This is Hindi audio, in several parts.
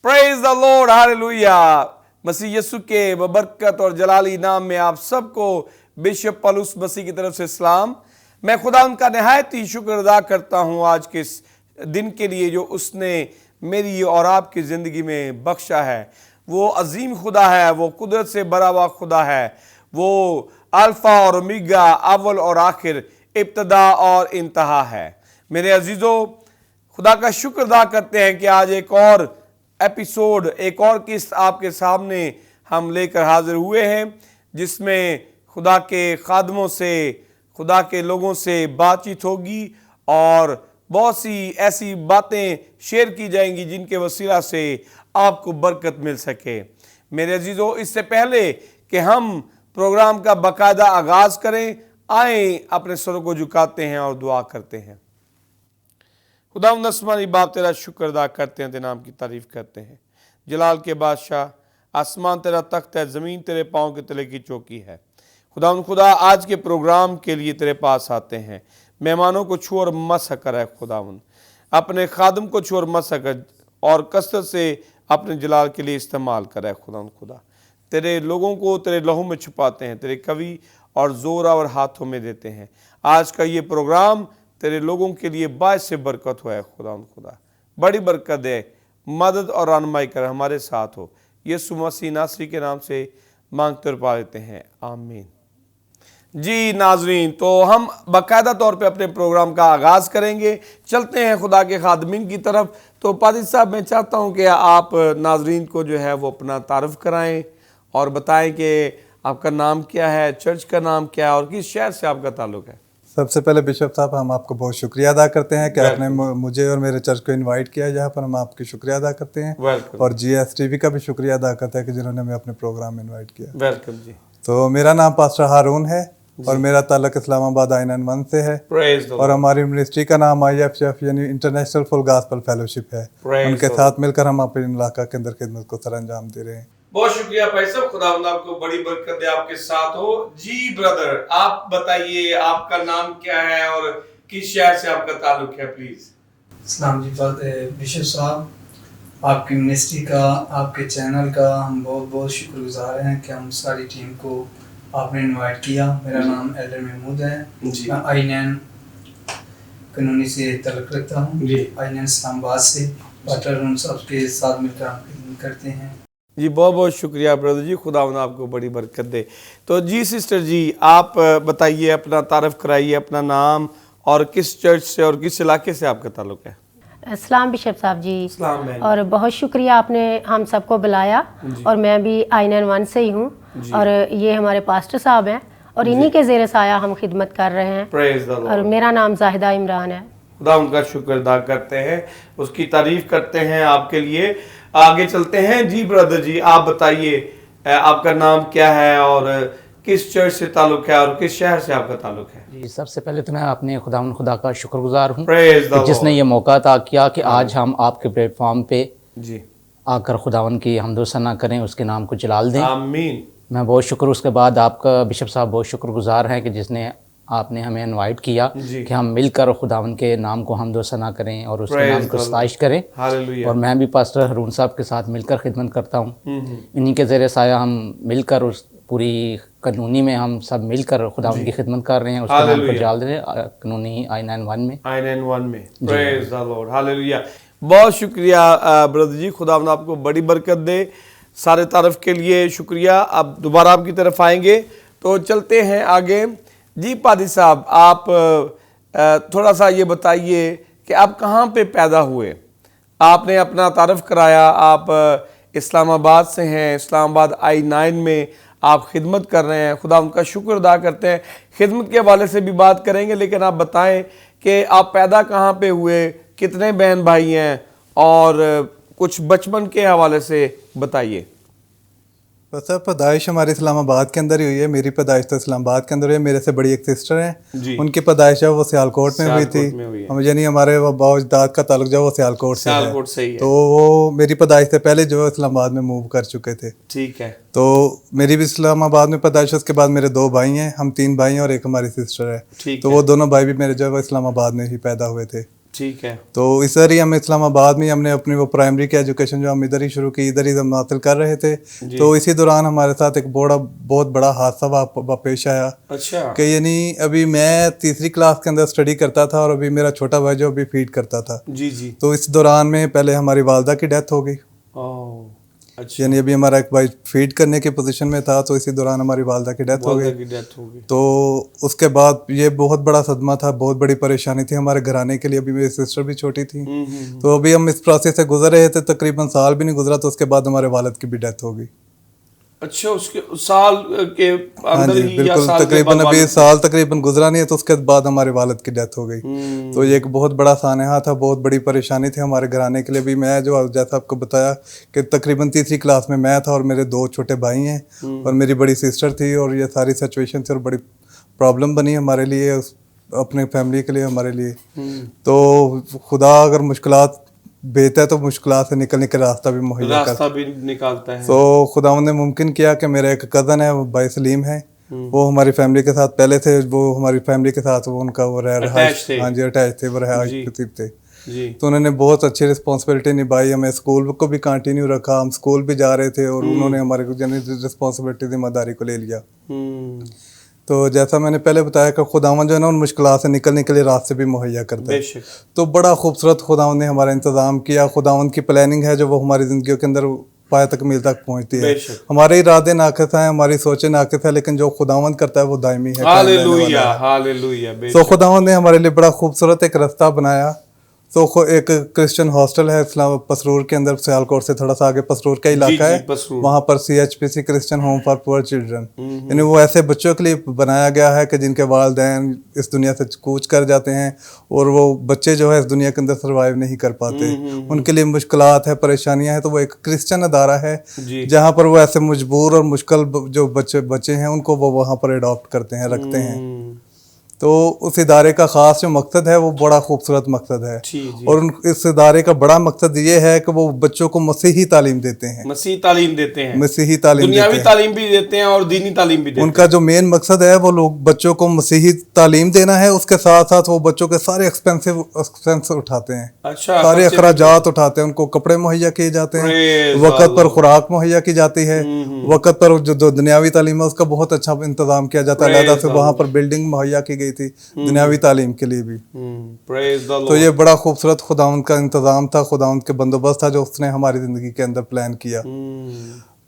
Praise the lord, hallelujah. मसीह यीशु के बबरकत और जलाली नाम में आप सबको बिशप पौलुस मसीह की तरफ से सलाम। मैं खुदा उनका निहायत ही शुक्र अदा करता हूँ आज के इस दिन के लिए जो उसने मेरी और आपकी ज़िंदगी में बख्शा है। वो अजीम खुदा है, वो कुदरत से भरा हुआ खुदा है, वो अल्फ़ा और ओमेगा, अव्वल और आखिर, इब्तदा और इंतहा है। मेरे अजीज़ों, खुदा का शुक्र अदा करते हैं कि आज एक और एपिसोड, एक और किस्त आपके सामने हम लेकर हाजिर हुए हैं, जिसमें खुदा के खादमों से, खुदा के लोगों से बातचीत होगी और बहुत सी ऐसी बातें शेयर की जाएंगी जिनके वसीला से आपको बरकत मिल सके। मेरे अजीज़ों, इससे पहले कि हम प्रोग्राम का बाकायदा आगाज़ करें, आए अपने सरों को झुकाते हैं और दुआ करते हैं। खुदावंद आसमानी बाप, तेरा शुक्र अदा करते हैं, तेरे नाम की तारीफ करते हैं। जलाल के बादशाह, आसमान तेरा तख्त है, ज़मीन तेरे पाँव के तले की चौकी है। खुदावंद खुदा, आज के प्रोग्राम के लिए तेरे पास आते हैं। मेहमानों को छू और मस कर है खुदावंद, अपने खादम को छू और मस कर और कसरत से अपने जलाल के लिए इस्तेमाल करे खुदावंद खुदा। तेरे लोगों को तेरे लहू में छुपाते हैं, तेरे कवि और ज़ोर और हाथों में देते हैं। आज का ये प्रोग्राम तेरे लोगों के लिए बायस से बरकत हो है खुदावंद खुदा। बड़ी बरकत दे, मदद और रहनुमाई कर, हमारे साथ हो। यीशु मसीह नासरी के नाम से मांगते और पा लेते हैं, आमीन। जी नाजरीन, तो हम बाकायदा तौर पे अपने प्रोग्राम का आगाज़ करेंगे। चलते हैं खुदा के खादमीन की तरफ। तो पादिर साहब, मैं चाहता हूँ कि आप नाजरीन को जो है वो अपना तारुफ कराएं और बताएं कि आपका नाम क्या है, चर्च का नाम क्या है और किस शहर से आपका ताल्लुक़ है। सबसे पहले बिशप साहब, हम आपको बहुत शुक्रिया अदा करते हैं कि आपने मुझे और मेरे चर्च को इनवाइट किया, जहाँ पर हम आपकी शुक्रिया अदा करते हैं। और GSTV का भी शुक्रिया अदा करते हैं कि जिन्होंने हमें अपने प्रोग्राम में इनवाइट किया। वेलकम जी। तो मेरा नाम पास्टर हारून है और मेरा ताल्लुक इस्लामाबाद INN1 से है। और हमारी मिनिस्ट्री का नाम IFF यानी इंटरनेशनल फुल गॉस्पेल फेलोशिप है। उनके साथ मिलकर हम अपने इलाका के अंदर खिदमत को सर अंजाम दे रहे हैं। बहुत शुक्रिया भाई साहब, खुदावंद आपको बड़ी बरकत दे, आपके साथ हो। जी ब्रदर, आप बताइए आपका नाम क्या है और किस शहर से आपका ताल्लुक है, प्लीज। सलाम जी बिशप साहब, आपकी मिनिस्ट्री का, आपके चैनल का हम बहुत बहुत शुक्रगुजार हैं कि हम सारी टीम को आपने इनवाइट किया। मेरा नाम एल्डर महमूद है, मैं INN कानूनी से तल्लुक़ रखता हूँ, INN इस्लामाबाद से। पास्टर हारून साहब के साथ मिलकर हम करते हैं। जी बहुत बहुत शुक्रिया ब्रदर जी, खुदावंद आपको बड़ी बरकत दे। तो जी सिस्टर जी, आप बताइए, अपना तारफ़ कराइए, अपना नाम और किस चर्च से और किस इलाके से आपका ताल्लुक़ है। अस्सलाम बिशप साहब जी, अस्सलाम। और बहुत शुक्रिया आपने हम सबको बुलाया। और मैं भी INN1 से ही हूँ और ये हमारे पास्टर साहब हैं और इन्हीं के ज़ेर साया हम खिदमत कर रहे हैं। Praise the Lord. और मेरा नाम जाहिदा इमरान है। खुदा उनका शुक्र अदा करते हैं, उसकी तारीफ़ करते हैं आपके लिए। आगे चलते हैं। जी ब्रदर जी, आप बताइए आपका नाम क्या है और किस चर्च से ताल्लुक़ है और किस शहर से आपका ताल्लुक़ है। जी, सबसे पहले तो मैं अपने खुदा का शुक्रगुजार हूँ जिसने ये मौका अता किया कि आज हम आपके प्लेटफॉर्म पे जी आकर खुदावन की हम्द व सना करें, उसके नाम को जलाल दें। आमीन। मैं बहुत शुक्र, उसके बाद आपका बिशप साहब बहुत शुक्रगुजार हैं कि जिसने आपने हमें इनवाइट किया कि हम मिलकर खुदावन के नाम को हम्द व सना करें और उसके नाम को सताइश करें। और मैं भी पास्टर हारून साहब के साथ मिलकर खिदमत करता हूँ। इन्हीं के ज़रिए साया हम मिलकर उस पूरी कानूनी में हम सब मिलकर खुदावन की खिदमत कर रहे हैं, उसके नाम को जलाल दे रहे हैं कानूनी INN1 में। Praise the lord, hallelujah. बहुत शुक्रिया ब्रदर जी, खुदावंद आपको बड़ी बरकत दे। सारे तारफ़ के लिए शुक्रिया। अब दोबारा आपकी तरफ आएंगे, तो चलते हैं आगे। जी पादी साहब, आप थोड़ा सा ये बताइए कि आप कहाँ पे पैदा हुए। आपने अपना तारफ़ कराया, आप इस्लामाबाद से हैं, इस्लामाबाद I9 में आप खिदमत कर रहे हैं। खुदा उनका शुक्र अदा करते हैं। खिदमत के हवाले से भी बात करेंगे, लेकिन आप बताएं कि आप पैदा कहाँ पे हुए, कितने बहन भाई हैं और कुछ बचपन के हवाले से बताइए। बस पैदाइश हमारे इस्लामाबाद के अंदर ही हुई है। मेरी पैदाइश तो इस्लामाबाद के अंदर हुई है। मेरे से बड़ी एक सिस्टर हैं, उनकी पैदाइश है वो सियालकोट में हुई थी। यानी हमारे बाप-दाद का ताल्लुक जो वो सियालकोट से है। तो वो मेरी पैदाइश से पहले जो इस्लामाबाद में मूव कर चुके थे। ठीक है। तो मेरी भी इस्लामाबाद में पैदाइश है। उसके बाद मेरे 2 भाई हैं, हम 3 भाई हैं और एक हमारी सिस्टर है। तो वो दोनों भाई भी मेरे जो है इस्लामाबाद में ही पैदा हुए थे। ठीक है। तो इधर ही हम इस्लामाबाद में हमने अपनी वो प्राइमरी की एजुकेशन जो हम इधर ही शुरू की, इधर ही हम हासिल कर रहे थे। तो इसी दौरान हमारे साथ एक बहुत बड़ा हादसा पेश आया। अच्छा। कि यानी अभी मैं तीसरी क्लास के अंदर स्टडी करता था और अभी मेरा छोटा भाई जो अभी फीड करता था। जी जी। तो इस दौरान में पहले हमारी वालदा की डेथ हो गई। अच्छा। यानी अभी हमारा एक भाई फीड करने की पोजीशन में था, तो इसी दौरान हमारी वालदा की डेथ हो गई। तो उसके बाद ये बहुत बड़ा सदमा था, बहुत बड़ी परेशानी थी हमारे घराने के लिए। अभी मेरी सिस्टर भी छोटी थी। तो अभी हम इस प्रोसेस से गुजर रहे थे, तकरीबन साल भी नहीं गुजरा तो उसके बाद हमारे वालिद की भी डेथ हो गई। अच्छा, उसके साल के अंदर ही या बिल्कुल, साल तकरीबन अभी साल तकरीबन गुजरा नहीं है तो उसके बाद हमारे वालिद की डेथ हो गई। तो ये एक बहुत बड़ा सानहा था, बहुत बड़ी परेशानी थी हमारे घराने के लिए भी। मैं जो जैसा आपको बताया कि तकरीबन तीसरी क्लास में मैं था और मेरे 2 छोटे भाई हैं और मेरी बड़ी सिस्टर थी, और ये सारी सिचुएशन थी और बड़ी प्रॉब्लम बनी हमारे लिए, अपने फैमिली के लिए, हमारे लिए। तो खुदा अगर मुश्किलात बेहतर है तो मुश्किलात से निकलने का रास्ता भी मुहैया निकालता है। तो खुदावंद ने मुमकिन किया कि मेरा एक कज़न है, वो भाई सलीम है, वो हमारी फैमिली के साथ पहले थे, वो हमारी फैमिली के साथ वो उनका वो रहायश, हाँ जी अटैच थे, वो रहायश नसीब थे। तो उन्होंने बहुत अच्छी रिस्पॉन्सिबिलिटी निभाई, हमें स्कूल को भी कंटिन्यू रखा, हम स्कूल भी जा रहे थे और उन्होंने हमारे रिस्पॉन्सिबिलिटी जिम्मेदारी को ले लिया। तो जैसा मैंने पहले बताया कि खुदावंद जो है ना उन मुश्किलात से निकलने के लिए रास्ते भी मुहैया करता है। तो बड़ा खूबसूरत खुदावंद ने हमारा इंतज़ाम किया। खुदावंद की प्लानिंग है जो वो हमारी ज़िंदगी के अंदर पाया तकमील तक पहुंचती है। हमारे इरादे नाकिस हैं, हमारी सोचें नाकिस है, लेकिन जो खुदावंद करता है वो दायमी है। Hallelujah, hallelujah. तो खुदावंद ने हमारे लिए बड़ा खूबसूरत एक रास्ता बनाया। तो एक क्रिश्चियन हॉस्टल है इस्लाम पसरूर के अंदर, सियालकोट से थोड़ा सा आगे पसरूर का इलाका है, वहाँ पर CHPC Christian home for poor children, यानी वो ऐसे बच्चों के लिए बनाया गया है कि जिनके वालिदैन इस दुनिया से कूच कर जाते हैं और वो बच्चे जो है इस दुनिया के अंदर सर्वाइव नहीं कर पाते, उनके लिए मुश्किलात है, परेशानियां हैं। तो वो एक क्रिश्चियन अदारा है जहाँ पर वो ऐसे मजबूर और मुश्किल जो बच्चे हैं उनको वो वहाँ पर अडॉप्ट करते हैं, रखते हैं। तो उस इदारे का ख़ास जो मकसद है वो बड़ा खूबसूरत मकसद है। और इस इदारे का बड़ा मकसद ये है कि वो बच्चों को मसीही तालीम देते हैं। मसीही तालीम देते हैं, मसीही तालीम, दुनियावी तालीम भी देते हैं और दीनी तालीम भी देते हैं। उनका जो मेन मकसद है वो लोग बच्चों को मसीही तालीम देना है, उसके साथ साथ वो बच्चों के सारे एक्सपेंस उठाते हैं। अच्छा, सारे अखराजात उठाते हैं, उनको कपड़े मुहैया किए जाते हैं, वक़्त पर खुराक मुहैया की जाती है, वक़्त पर जो दुनियावी तालीम है उसका बहुत अच्छा इंतजाम किया जाता है। अलहदा से वहाँ पर बिल्डिंग मुहैया की गई थी दुनियावी तालीम के लिए भी। तो ये बड़ा खूबसूरत खुदावंद का इंतज़ाम था, खुदावंद के बंदोबस्त था जो उसने हमारी ज़िंदगी के अंदर प्लान किया।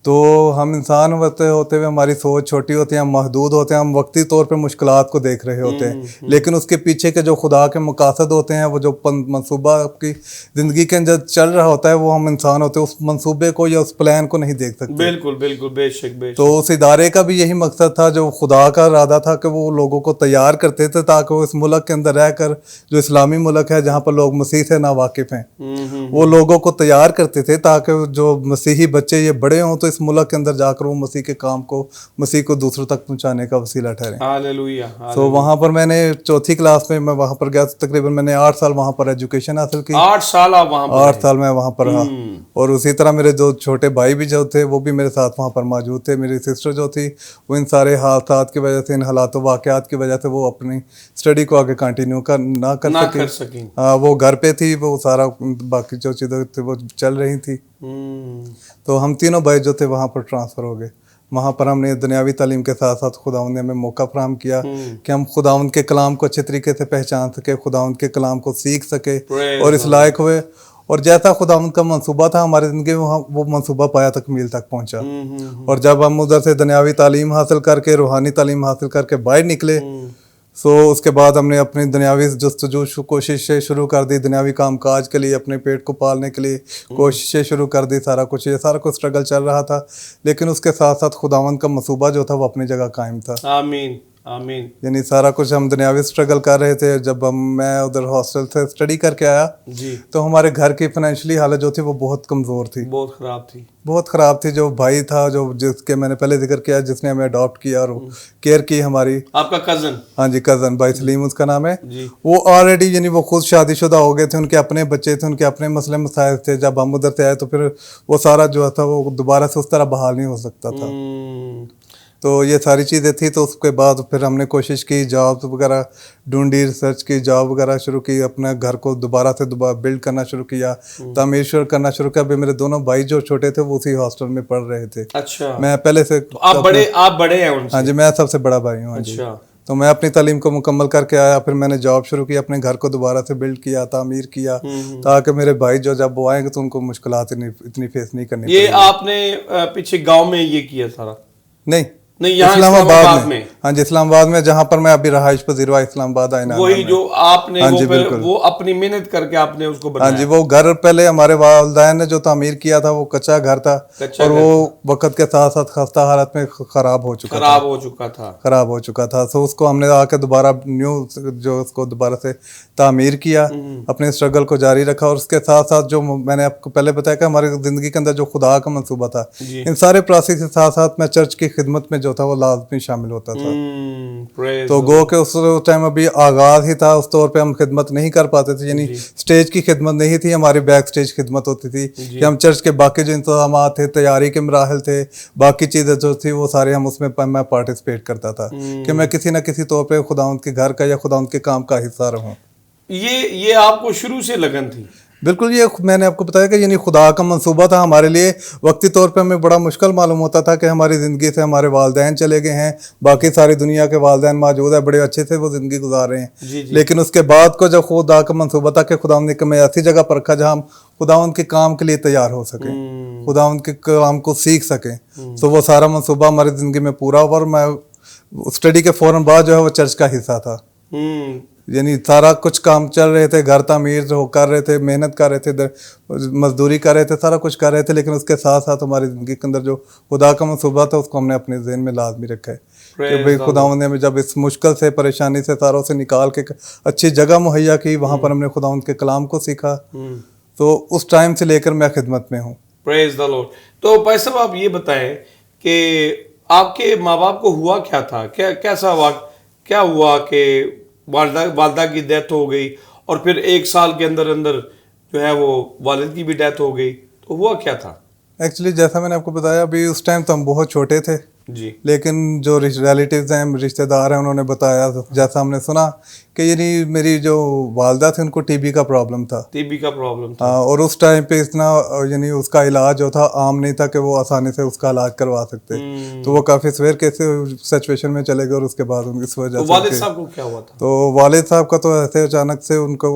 तो हम इंसान होते हुए हमारी सोच छोटी होती है, हम महदूद होते हैं, हम वक्ती तौर पे मुश्किलात को देख रहे होते हैं, लेकिन उसके पीछे के जो खुदा के मकासद होते हैं, वो जो मंसूबा आपकी ज़िंदगी के अंदर चल रहा होता है, वो हम इंसान होते हैं उस मंसूबे को या उस प्लान को नहीं देख सकते। बिल्कुल बिल्कुल, बेशक बेशक। तो उस इदारे का भी यही मकसद था, जो खुदा का इरादा था कि वो लोगों को तैयार करते थे ताकि वो इस मुल्क के अंदर रहकर, जो इस्लामी मुल्क है जहाँ पर लोग मसीह से नावाकिफ़ हैं, वो लोगों को तैयार करते थे ताकि जो मसीही बच्चे ये बड़े हों तो इस मुल्क के अंदर जाकर वो मसीह के काम को, मसीह को दूसरों तक पहुंचाने का वसीला ठहरे। हालेलुया। तो वहाँ पर मैंने चौथी क्लास में मैं वहाँ पर गया, तकरीबन मैंने 8 साल वहाँ पर एजुकेशन हासिल की। 8 साल आप वहाँ पर? 8 साल मैं वहाँ पर रहा। और उसी तरह मेरे जो छोटे भाई भी जो थे वो भी मेरे साथ वहाँ पर मौजूद थे। मेरी सिस्टर जो थी वो इन सारे हालात की वजह से, इन हालातों वाक़यात की वजह से वो अपनी स्टडी को आगे कंटिन्यू ना कर सकी। वो घर पे थी, वो सारा बाकी जो चीज़ें थी वो चल रही थी। तो हम तीनों भाई जो थे वहाँ पर ट्रांसफ़र हो गए। वहाँ पर हमने दुनियावी तालीम के साथ साथ खुदावंद ने हमें मौका फराहम किया कि हम खुदावंद के कलाम को अच्छे तरीके से पहचान सके, खुदावंद के कलाम को सीख सके और इस लायक हुए। और जैसा खुदावंद का मंसूबा था हमारी ज़िंदगी में, वो मंसूबा पाया तकमील तक पहुँचा। और जब हम उधर से दुनियावी तालीम हासिल करके, रूहानी तालीम हासिल करके बाहर निकले, सो उसके बाद हमने अपनी दुनियावी जस्तजू कोशिशें शुरू कर दी, दुनियावी कामकाज के लिए, अपने पेट को पालने के लिए कोशिशें शुरू कर दी। सारा कुछ स्ट्रगल चल रहा था, लेकिन उसके साथ साथ खुदावंद का मंसूबा जो था वो अपनी जगह कायम था। आमीन आमीन। यानी सारा कुछ हम दुनियावी स्ट्रगल कर रहे थे। जब मैं उधर हॉस्टल से स्टडी करके आया जी, तो हमारे घर की फाइनेंशियली हालत जो थी वो बहुत कमज़ोर थी, बहुत ख़राब थी। जो भाई था, जो जिसके मैंने पहले जिक्र किया, जिसने हमें अडॉप्ट किया और केयर की हमारी, आपका कज़न? हाँ जी, कज़न भाई सलीम उसका नाम है। वो ऑलरेडी यानी वो खुद शादीशुदा हो गए थे, उनके अपने बच्चे थे, उनके अपने मसले मसाइल थे। जब हम उधर से आए तो फिर वो सारा जो था वो दोबारा से उस तरह बहाल नहीं हो सकता था। तो ये सारी चीज़ें थी। तो उसके बाद फिर हमने कोशिश की, जॉब वगैरह ढूंढी, रिसर्च की, जॉब वगैरह शुरू की, अपने घर को दोबारा बिल्ड करना शुरू किया, तामीर शुरू करना शुरू किया। अभी मेरे दोनों भाई जो छोटे थे वो उसी हॉस्टल में पढ़ रहे थे। अच्छा। मैं पहले से तो आप बड़े हैं उनसे? हाँ जी, मैं सबसे बड़ा भाई हूँ। हाँ जी। अच्छा। तो मैं अपनी तालीम को मुकम्मल करके आया, फिर मैंने जॉब शुरू की, अपने घर को दोबारा से बिल्ड किया, तामीर किया, ताकि मेरे भाई जो जब वो आएंगे तो उनको मुश्किलात इतनी फेस नहीं करनी ये पड़ेगी। आपने पीछे गांव में ये किया सारा? नहीं, यहाँ इस्लामाबाद में। हाँ जी, इस्लामाबाद में, जहाँ पर मैं अभी रहाइश पजीर हुआ, इस्लामाबाद आईना। वही जो आपने हाँ जी, बिल्कुल। वो अपनी मेहनत करके आपने उसको बनाया? हाँ जी, वो घर पहले हमारे वालिदैन ने जो तामीर किया था वो कच्चा घर था, और वो वक्त के साथ साथ खस्ता हालत में खराब हो चुका था। तो उसको हमने आके दोबारा जो उसको दोबारा से तामीर किया, अपने स्ट्रगल को जारी रखा। और उसके साथ साथ जो मैंने आपको पहले बताया कि हमारी जिंदगी के अंदर जो खुदा का मंसूबा था, इन सारे प्रोसेस के साथ साथ मैं चर्च की खिदमत में जो था वो लाजमी शामिल होता था। तो गो के उस टाइम अभी आगाज ही था, उस तौर पे हम खिदमत नहीं कर पाते थे, यानी स्टेज की खिदमत नहीं थी, हमारी बैक स्टेज खिदमत होती थी कि हम चर्च के बाकी जो इंतजाम थे, तैयारी के मराहल थे, बाकी चीज़ें जो थी वो सारे हम उसमें मैं पार्टिसिपेट करता था कि मैं किसी ना किसी तौर पे खुदावंद के घर का या खुदावंद के काम का हिस्सा रहूं। ये आपको शुरू से लगन थी? बिल्कुल, ये मैंने आपको बताया कि यानी खुदा का मंसूबा था हमारे लिए। वक्ती तौर पे हमें बड़ा मुश्किल मालूम होता था कि हमारी ज़िंदगी से हमारे वालिदैन चले गए हैं, बाकी सारी दुनिया के वालिदैन मौजूद है, बड़े अच्छे से वो ज़िंदगी गुजार रहे हैं। लेकिन उसके बाद को जब खुदा का मंसूबा था कि खुदावंद ने हमें ऐसी जगह पर रखा जहाँ हम खुदावंद के काम के लिए तैयार हो सकें, खुदावंद के काम को सीख सकें, तो वो सारा मंसूबा हमारी ज़िंदगी में पूरा हुआ। और मैं स्टडी के फ़ौरन बाद जो है वो चर्च का हिस्सा था, यानी सारा कुछ काम चल रहे थे, घर तामीर कर रहे थे, मेहनत कर रहे थे, मजदूरी कर रहे थे, सारा कुछ कर रहे थे। लेकिन उसके साथ साथ हमारी ज़िंदगी के अंदर जो खुदा का मंसूबा था उसको हमने अपने ज़हन में लाजमी रखा है कि भाई खुदावंद ने हमें जब इस मुश्किल से, परेशानी से, सारों से निकाल के अच्छी जगह मुहैया की, वहाँ पर हमने खुदावंद के कलाम को सीखा। तो उस टाइम से लेकर मैं खिदमत में हूँ। Praise the Lord. तो भाई साहब, आप ये बताएं कि आपके माँ बाप को हुआ क्या था, क्या हुआ कि वालदा की डेथ हो गई और फिर 1 साल के अंदर अंदर जो है वो वालिद की भी डेथ हो गई, तो हुआ क्या था? एक्चुअली जैसा मैंने आपको बताया, अभी उस टाइम तो हम बहुत छोटे थे जी, लेकिन जो रिलेटिव्स हैं, रिश्तेदार हैं, उन्होंने बताया, जैसा हमने सुना कि यानी मेरी जो वालदा थी उनको टीबी का प्रॉब्लम था। हाँ, और उस टाइम पे इतना यानी उसका इलाज जो था आम नहीं था कि वो आसानी से उसका इलाज करवा सकते। तो वो काफ़ी सवेर कैसे सिचुएशन में चले गए और उसके बाद उनकी इस वजह से वालिद साहब को क्या हुआ था? तो वालिद साहब का तो ऐसे अचानक से उनको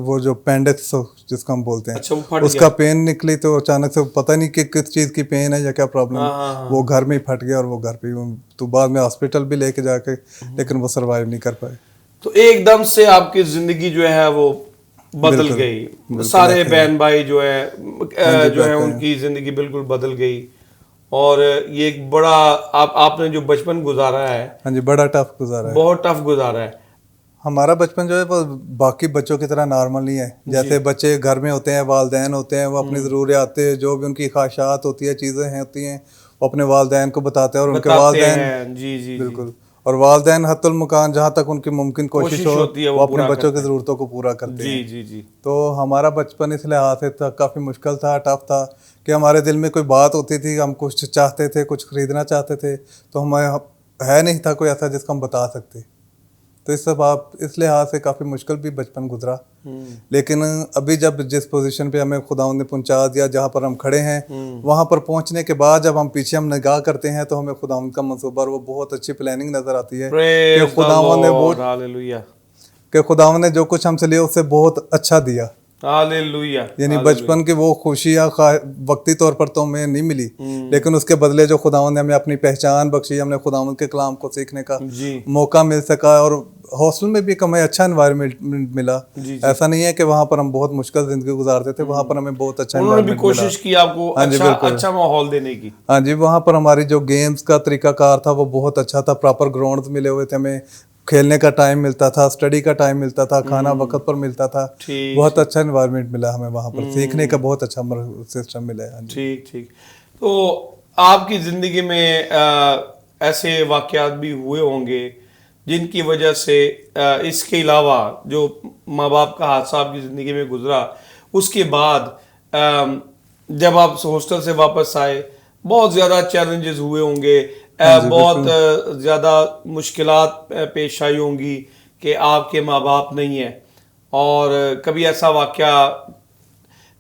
वो जो पेंडिक्स जिसको हम बोलते हैं, उसका पेन निकली, तो अचानक से पता नहीं कि किस चीज़ की पेन है या क्या प्रॉब्लम है, वो घर में ही फट गया और वो घर पे, तो बाद में हॉस्पिटल भी लेके जाके, लेकिन वो सर्वाइव नहीं कर पाए। तो एकदम से आपकी जिंदगी जो है वो बदल गई, सारे बहन भाई जो है उनकी जिंदगी बिल्कुल बदल गई। और ये एक बड़ा आपने जो बचपन गुजारा है, हाँ जी, बड़ा टफ गुजारा है, बहुत टफ गुजारा है। हमारा बचपन जो है वो बाकी बच्चों की तरह नॉर्मल नहीं है। जैसे बच्चे घर में होते हैं, वालिदैन होते हैं, वो अपनी ज़रूरियातें, जो भी उनकी ख्वाहिशात होती है, चीज़ें हैं होती हैं, वो अपने वालिदैन को बताते हैं, और उनके वालिदैन जी बिल्कुल, और वालिदैन हत्तुल मुकान जहाँ तक उनकी मुमकिन कोशिश हो वो अपने बच्चों की ज़रूरतों को पूरा करते हैं। जी। तो हमारा बचपन इस लिहाज से काफ़ी मुश्किल था, टफ था कि हमारे दिल में कोई बात होती थी, हम कुछ चाहते थे, कुछ ख़रीदना चाहते थे, तो हमें है नहीं था कोई ऐसा जिसको हम बता सकते। तो इस लिहाज से काफ़ी मुश्किल भी बचपन गुजरा। लेकिन अभी जब जिस पोजीशन पे हमें खुदावंद ने पहुंचा दिया, जहाँ पर हम खड़े हैं, वहाँ पर पहुंचने के बाद जब हम पीछे हम निगाह करते हैं तो हमें खुदावंद का मंसूबा, वो बहुत अच्छी प्लानिंग नजर आती है कि खुदावंद ने जो कुछ हमसे लिया उससे बहुत अच्छा दिया। हालेलुया। यानी बचपन की वो खुशियाँ वक्ती तौर पर तो हमें नहीं मिली, लेकिन उसके बदले जो खुदावंद ने हमें अपनी पहचान बख्शी, हमने खुदावंद के कलाम को सीखने का मौका मिल सका, और हॉस्टल में भी हमें अच्छा एनवायरनमेंट मिला। ऐसा नहीं है कि वहाँ पर हम बहुत मुश्किल जिंदगी गुजारते थे, वहाँ पर हमें बहुत अच्छा एनवायरनमेंट मिला। कोशिश की आपको अच्छा माहौल देने की। हाँ जी, वहाँ पर हमारी जो गेम्स का तरीकाकार था वो बहुत अच्छा था, प्रॉपर ग्राउंड मिले हुए थे, हमें खेलने का टाइम मिलता था, स्टडी का टाइम मिलता था, खाना वक्त पर मिलता था, बहुत अच्छा एनवायरनमेंट मिला हमें वहाँ पर, सीखने का बहुत अच्छा सिस्टम मिला है। ठीक। तो आपकी ज़िंदगी में ऐसे वाक़यात भी हुए होंगे जिनकी वजह से इसके अलावा जो माँ बाप का हादसा आपकी ज़िंदगी में गुजरा, उसके बाद जब आप हॉस्टल से वापस आए बहुत ज़्यादा चैलेंजेस हुए होंगे, बहुत ज़्यादा मुश्किलात पेश आई होंगी कि आपके माँ बाप नहीं है, और कभी ऐसा वाक़या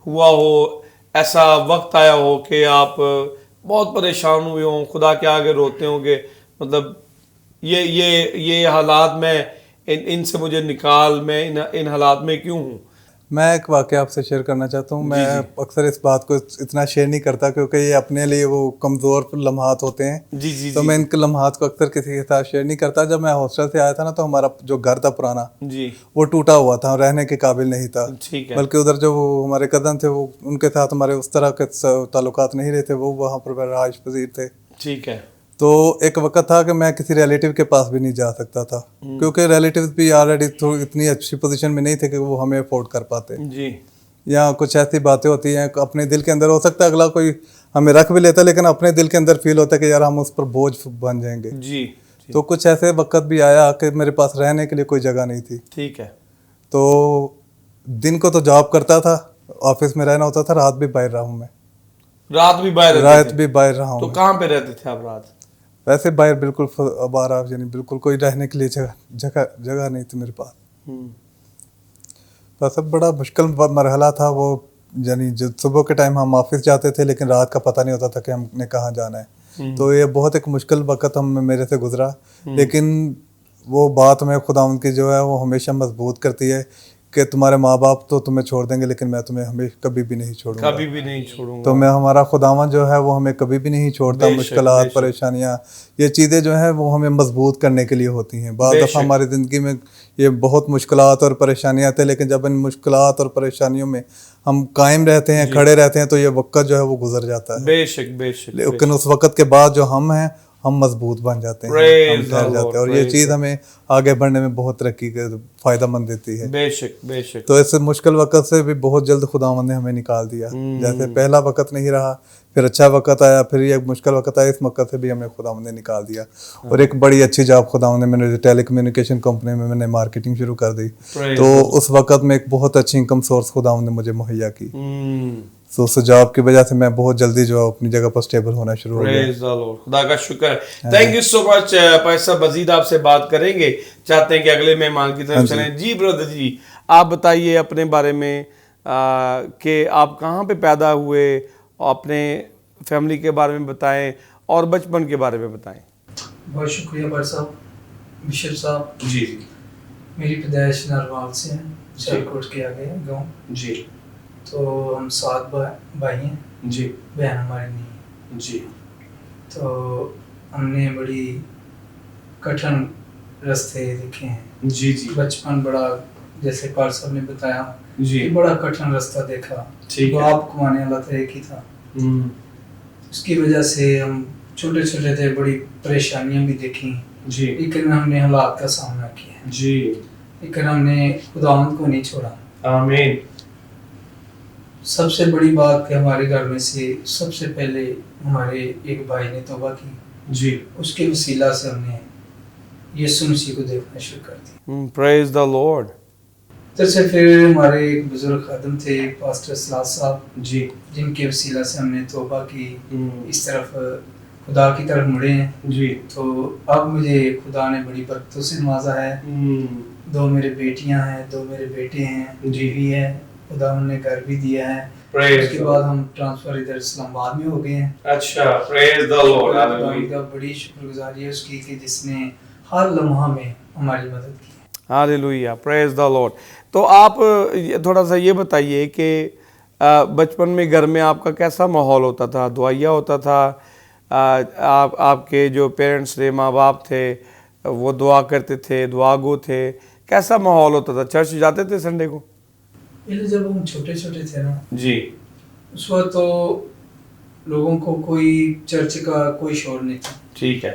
हुआ हो, ऐसा वक्त आया हो कि आप बहुत परेशान हुए हों, खुदा के आगे रोते होंगे, मतलब ये हालात में इनसे मुझे निकाल, मैं इन हालात में क्यों हूँ। मैं एक वाक़या आपसे शेयर करना चाहता हूँ। मैं अक्सर इस बात को इतना शेयर नहीं करता क्योंकि ये अपने लिए वो कमज़ोर लम्हात होते हैं। जी तो मैं इन लम्हात को अक्सर किसी के साथ शेयर नहीं करता। जब मैं हॉस्टल से आया था ना, तो हमारा जो घर था पुराना, जी, वो टूटा हुआ था, रहने के काबिल नहीं था। ठीक है। बल्कि उधर जो वो हमारे कज़न थे, वो उनके साथ हमारे उस तरह के ताल्लुकात नहीं रहे थे, वो वहाँ पर रहाइश पजीर थे। ठीक है। तो एक वक्त था कि मैं किसी रिलेटिव के पास भी नहीं जा सकता था क्योंकि रिलेटिव्स भी ऑलरेडी इतनी अच्छी पोजीशन में नहीं थे कि वो हमें अफोर्ड कर पाते। जी। या कुछ ऐसी बातें होती हैं अपने दिल के अंदर, हो सकता है अगला कोई हमें रख भी लेता, लेकिन अपने दिल के अंदर फील होता है कि यार हम उस पर बोझ बन जाएंगे। जी। तो कुछ ऐसे वक्त भी आया कि मेरे पास रहने के लिए कोई जगह नहीं थी। ठीक है। तो दिन को तो जॉब करता था, ऑफिस में रहना होता था, रात भी बाहर रहा हूँ मैं। रात भी बाहर रहते रात थे? भी बाहर रहा हूँ। तो कहाँ पे रहते थे आप रात? वैसे बाहर बिल्कुल आवारा, यानी बिल्कुल कोई रहने के लिए जगह नहीं थी मेरे पास। तो सब बड़ा मुश्किल मरहला था वो, यानी जो सुबह के टाइम हम ऑफिस जाते थे लेकिन रात का पता नहीं होता था कि हमने कहाँ जाना है। तो ये बहुत एक मुश्किल वक्त मेरे से गुजरा, लेकिन वो बात में खुदावंद की जो है वो हमेशा मजबूत करती है कि तुम्हारे माँ बाप तो तुम्हें छोड़ देंगे लेकिन मैं तुम्हें हमेशा कभी भी नहीं छोड़ूंगा। कभी भी नहीं छोड़ूंगा। तो मैं हमारा खुदावंद जो है वो हमें कभी भी नहीं छोड़ता। मुश्किलात, परेशानियाँ, ये चीज़ें जो हैं वो हमें मजबूत करने के लिए होती हैं। बाद दफ़ा हमारी ज़िंदगी में ये बहुत मुश्किलात और परेशानियाँ आती हैं, लेकिन जब इन मुश्किलात और परेशानियों में हम कायम रहते हैं, खड़े रहते हैं, तो ये वक्त जो है वो गुजर जाता है। बेशक बेशक। लेकिन उस वक्त के बाद जो हम हैं, हम मजबूत बन जाते हैं, हम ठहर जाते हैं, और ये चीज़ हमें आगे बढ़ने में बहुत तरक्की के फ़ायदेमंद देती है। बेशक बेशक। तो इस मुश्किल वक्त से भी बहुत जल्द खुदावंद ने हमें निकाल दिया। जैसे पहला वक्त नहीं रहा, फिर अच्छा वक्त आया, फिर ये मुश्किल वक्त आया, इस वक्त से भी हमें खुदावंद ने निकाल दिया। और एक बड़ी अच्छी जॉब खुदावंद ने, मैंने टेलीकम्युनिकेशन कंपनी में मैंने मार्केटिंग शुरू कर दी। तो उस वक्त में एक बहुत अच्छी इनकम सोर्स खुदावंद ने मुझे मुहैया की। तो उस जॉब की वजह से मैं बहुत जल्दी जो है अपनी जगह पर स्टेबल होना शुरू हो गया। प्रेज़ द लॉर्ड, खुदा का शुक्र। थैंक यू सो मच भाई साहब। मजीद आपसे बात करेंगे, चाहते हैं कि अगले मेहमान की तरफ चलें। जी ब्रदर जी, आप बताइए अपने बारे में कि आप कहाँ पे पैदा हुए, अपने फैमिली के बारे में बताएं और बचपन के बारे में बताएं। बहुत शुक्रिया भाई साहब, बिशप साहब। जी। मेरी पैदाइश नरवाल से है, सियालकोट के आगे है गाँव। जी। तो हम 7 भाई हैं। जी। बहन हमारी नहीं है। जी। तो हमने बड़ी कठिन रास्ते देखे हैं। जी जी। बचपन बड़ा, जैसे पाल साहब ने बताया जी, कि बड़ा कठिन रास्ता देखा। ठीक है। बाप कमाने वाला था, एक ही था। उसकी वजह से हम छोटे छोटे थे, बड़ी परेशानियां भी देखी जी, लेकिन हमने हालात का सामना किया जी। लेकिन हमने खुदावंद को नहीं छोड़ा। आमीन। सबसे बड़ी बात कि हमारे घर में से सबसे पहले हमारे एक भाई ने तौबा की जी। उसके वसीला से हमने यीशु मसीह को देखना शुरू कर दिया। Praise the Lord. तो से फिर हमारे एक बुजुर्ग खादम थे पास्टर सलाह साहब जी। जिनके वसीला से हमने तौबा की, इस तरफ खुदा की तरफ मुड़े हैं जी। तो अब मुझे खुदा ने बड़ी बरकतों से नवाजा है। 2 मेरे बेटियां हैं, 2 मेरे बेटे हैं, बीवी है, खुदा ने घर भी दिया है। उसके बाद हम ट्रांसफर इधर इस्लामाबाद में हो गए हैं। अच्छा, प्रेज द लॉर्ड। हालेलुया। बड़ी शुक्रगुजारी है उसकी कि जिसने हर लम्हा में हमारी मदद की। Hallelujah, praise the Lord. तो आप थोड़ा सा ये बताइए कि बचपन में घर में आपका कैसा माहौल होता था? दुआया होता था? आपके जो पेरेंट्स थे, माँ बाप थे, वो दुआ करते थे, दुआगो थे? कैसा माहौल होता था? चर्च जाते थे संडे को? पहले जब हम छोटे छोटे थे ना जी, उस वक्त तो लोगों को कोई चर्च का कोई शोर नहीं था। ठीक है।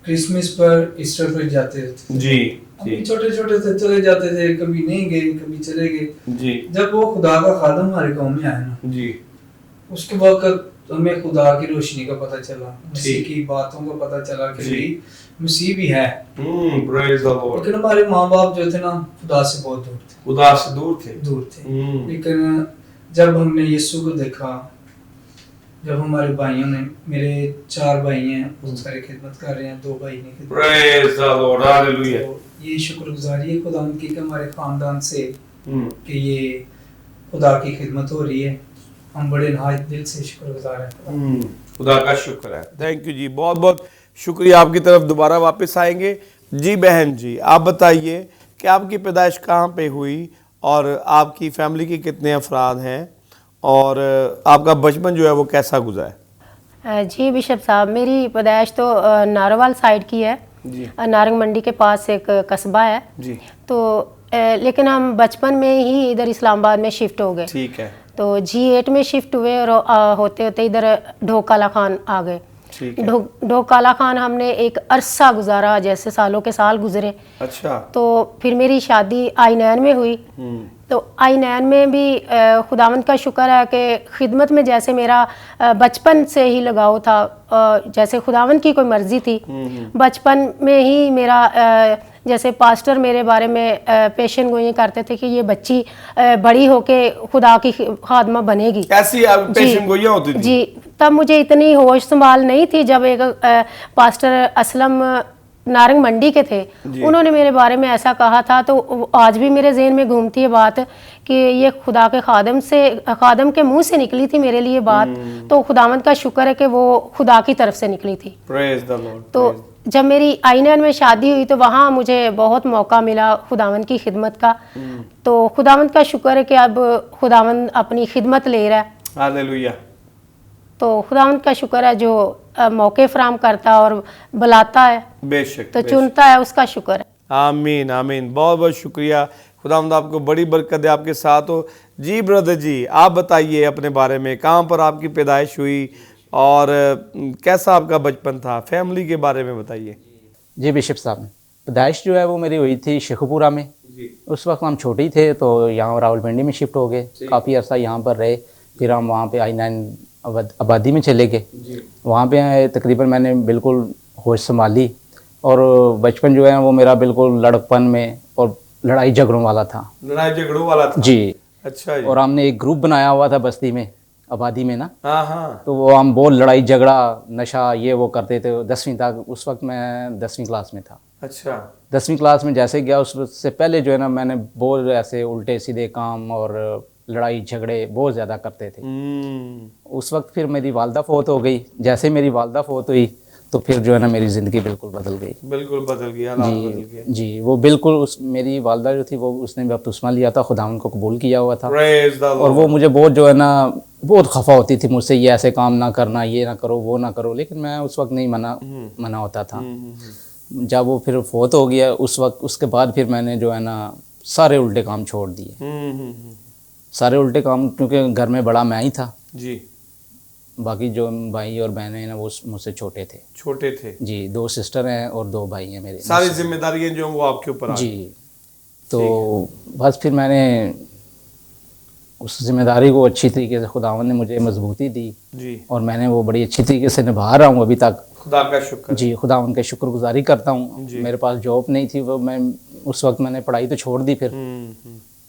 क्रिसमस पर, ईस्टर पर जाते थे। जी हम छोटे छोटे थे, चले जाते थे, कभी नहीं गए, कभी चले गए। जी। जब वो खुदा का खादम हमारे गाँव में आया ना, जी, उसके वक्त हमें खुदा की रोशनी का पता चला, मसीह की बातों का पता चला कि भाई मसीह भी है। Praise the Lord. लेकिन हमारे माँ बाप जो थे ना खुदा से बहुत दूर थे, खुदा से दूर थे। दूर थे। लेकिन जब हमने यीशु को देखा जब हमारे भाइयों ने, मेरे 4 भाई हैं, बहुत सारी खिदमत कर रहे हैं, 2 भाई ने खिदमत। Praise the lord, hallelujah. तो ये शुक्रगुजारी है खुदा की कि हमारे खानदान से कि ये खुदा की खिदमत हो रही है। हम बड़े नहायत दिल से शुक्रगुजार हैं। खुदा का शुक्र है। थैंक यू जी, बहुत बहुत शुक्रिया। आपकी तरफ दोबारा वापस आएंगे। जी बहन जी, आप बताइए कि आपकी पैदाइश कहाँ पे हुई और आपकी फैमिली के कितने अफराद हैं और आपका बचपन जो है वो कैसा गुजरा है? जी बिशप साहब, मेरी पैदाइश तो नारोवाल साइड की है जी। नारंग मंडी के पास एक कस्बा है जी। तो लेकिन हम बचपन में ही इधर इस्लामाबाद में शिफ्ट हो गए। ठीक है। तो G8 में शिफ्ट हुए और होते होते इधर ढोक काला खान आ गए। ठीक है। ढोक काला खान हमने एक अरसा गुजारा, जैसे सालों के साल गुजरे। अच्छा। तो फिर मेरी शादी I9 में हुई। तो I9 में भी खुदावंद का शुक्र है कि खिदमत में जैसे मेरा बचपन से ही लगाव था, जैसे खुदावंद की कोई मर्जी थी। बचपन में ही मेरा जैसे पास्टर मेरे बारे में पेशन गोई करते थे कि ये बच्ची बड़ी होके खुदा की खादमा बनेगी। कैसी पेशन गोइयां होती थी? जी, तब मुझे इतनी होश संभाल नहीं थी। जब एक पास्टर असलम नारंग मंडी के थे, उन्होंने मेरे बारे में ऐसा कहा था, तो आज भी मेरे जहन में घूमती है बात कि ये खुदा के खादम के मुंह से निकली थी मेरे लिए बात। तो खुदावंद का शुक्र है कि वो खुदा की तरफ से निकली थी। Praise the Lord. तो जब मेरी I9 में शादी हुई तो वहाँ मुझे बहुत मौका मिला खुदावंद की खिदमत का। तो खुदावंद का शुक्र है कि अब खुदावंद अपनी खिदमत ले रहा है। हालेलुया। तो खुदावंद का शुक्र है जो मौके फराम करता है और बुलाता है, बेशक, तो चुनता है, उसका शुक्र है। आमीन आमीन। बहुत बहुत शुक्रिया। खुदावंद आपको बड़ी बरकत दे, आपके साथ हो। जी ब्रदर जी, आप बताइए अपने बारे में, कहाँ पर आपकी पैदाइश हुई और कैसा आपका बचपन था, फैमिली के बारे में बताइए। जी बिशप साहब, पैदाइश जो है वो मेरी हुई थी शेखुपुरा में। उस वक्त हम छोटे ही थे, तो यहाँ रावलपिंडी में शिफ्ट हो गए। काफ़ी अर्सा यहाँ पर रहे, फिर हम वहाँ पे I9 आबादी में चले गए। वहाँ पे तकरीबन मैंने बिल्कुल होश संभाली और बचपन जो है वो मेरा बिल्कुल लड़कपन में और लड़ाई झगड़ों वाला था। लड़ाई झगड़ों वाला था? जी। अच्छा जी। और हमने एक ग्रुप बनाया हुआ था बस्ती में, आबादी में ना। हाँ हाँ। तो वो हम बहुत लड़ाई झगड़ा नशा ये वो करते थे 10वीं तक। उस वक्त मैं 10वीं क्लास में था। अच्छा। 10वीं क्लास में जैसे गया, उससे पहले जो है ना मैंने बहुत ऐसे उल्टे सीधे काम और लड़ाई झगड़े बहुत ज़्यादा करते थे। उस वक्त फिर मेरी वालदा फौत हो गई। जैसे मेरी वालदा फौत हुई तो फिर जो है ना मेरी ज़िंदगी बिल्कुल बदल गई। बिल्कुल बदल गया, हालात बदल गए। जी, वो बिल्कुल मेरी वालदा जो थी वो उसने बपतिस्मा लिया था, खुदावंद को कबूल किया हुआ था। और वो मुझे बहुत जो है ना बहुत खफा होती थी मुझसे, ये ऐसे काम ना करना, ये ना करो, वो ना करो। लेकिन मैं उस वक्त नहीं मना होता था। जब वो फिर फौत हो गया उस वक्त, उसके बाद फिर मैंने जो है ना सारे उल्टे काम छोड़ दिए। सारे उल्टे काम, क्योंकि घर में बड़ा मैं ही था जी। बाकी जो भाई और बहनें हैं ना वो मुझसे छोटे थे। छोटे थे जी, 2 सिस्टर हैं और 2 भाई हैं मेरे। सारी जिम्मेदारियां जो वो आपके ऊपर जी। तो बस फिर मैंने उस जिम्मेदारी को अच्छी तरीके से, खुदावंद ने मुझे मजबूती दी जी, और मैंने वो बड़ी अच्छी तरीके से निभा रहा हूँ अभी तक। खुदा का शुक्र। जी, खुदावंद का शुक्रगुजारी करता हूँ। मेरे पास जॉब नहीं थी, वो मैं उस वक्त मैंने पढ़ाई तो छोड़ दी फिर।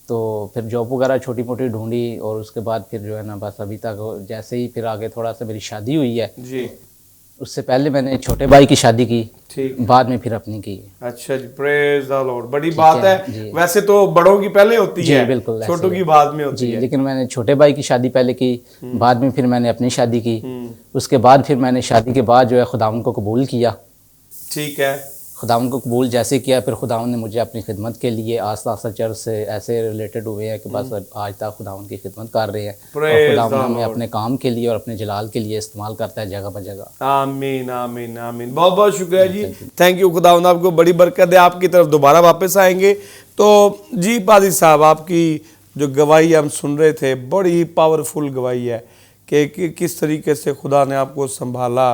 तो फिर जॉब वगैरह छोटी मोटी ढूंढी और उसके बाद फिर जो है ना बस अभी तक जैसे ही फिर आगे थोड़ा सा मेरी शादी हुई है जी। उससे पहले मैंने छोटे भाई की शादी की, ठीक, बाद में फिर अपनी की। अच्छा जी, प्रेज द लॉर्ड। बड़ी बात है। वैसे तो बड़ों की पहले होती है, बिल्कुल, छोटों की बाद में होती है। लेकिन मैंने छोटे भाई की शादी पहले की, बाद में फिर मैंने अपनी शादी की। उसके बाद फिर मैंने शादी के बाद जो है खुदावंद को कबूल किया। ठीक है। खुदावंद को कबूल जैसे किया, फिर खुदावंद ने मुझे अपनी खिदमत के लिए आस्ता आस्ता चर्च से ऐसे रिलेटेड हुए हैं कि बस आज तक खुदावंद की खिदमत कर रहे हैं। और खुदावंद हमें अपने काम के लिए और अपने जलाल के लिए इस्तेमाल करता है जगह ब जगह। आमीन आमीन आमीन। बहुत बहुत शुक्रिया जी, थैंक यू। खुदावंद आपको बड़ी बरकत है। आपकी तरफ दोबारा वापस आएंगे। तो जी पादी साहब, आपकी जो गवाही हम सुन रहे थे, बड़ी पावरफुल गवाही है कि किस तरीके से खुदा ने आपको संभाला,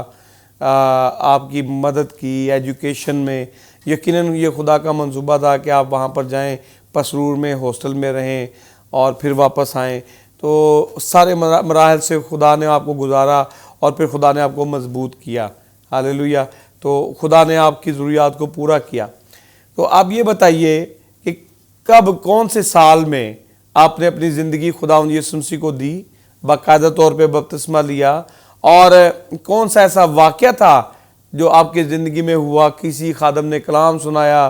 आपकी मदद की एजुकेशन में। यकीनन ये खुदा का मंसूबा था कि आप वहाँ पर जाएं, पसरूर में हॉस्टल में रहें और फिर वापस आएं। तो सारे मराहल से खुदा ने आपको गुजारा और फिर खुदा ने आपको मजबूत किया। हालेलुया। तो खुदा ने आपकी ज़रूरियात को पूरा किया। तो आप ये बताइए कि कब, कौन से साल में आपने अपनी ज़िंदगी खुदावंद यीशु मसीह को दी, बाकायदा तौर पे बपतिस्मा लिया और कौन सा ऐसा वाक़या था जो आपकी ज़िंदगी में हुआ, किसी खादम ने कलाम सुनाया,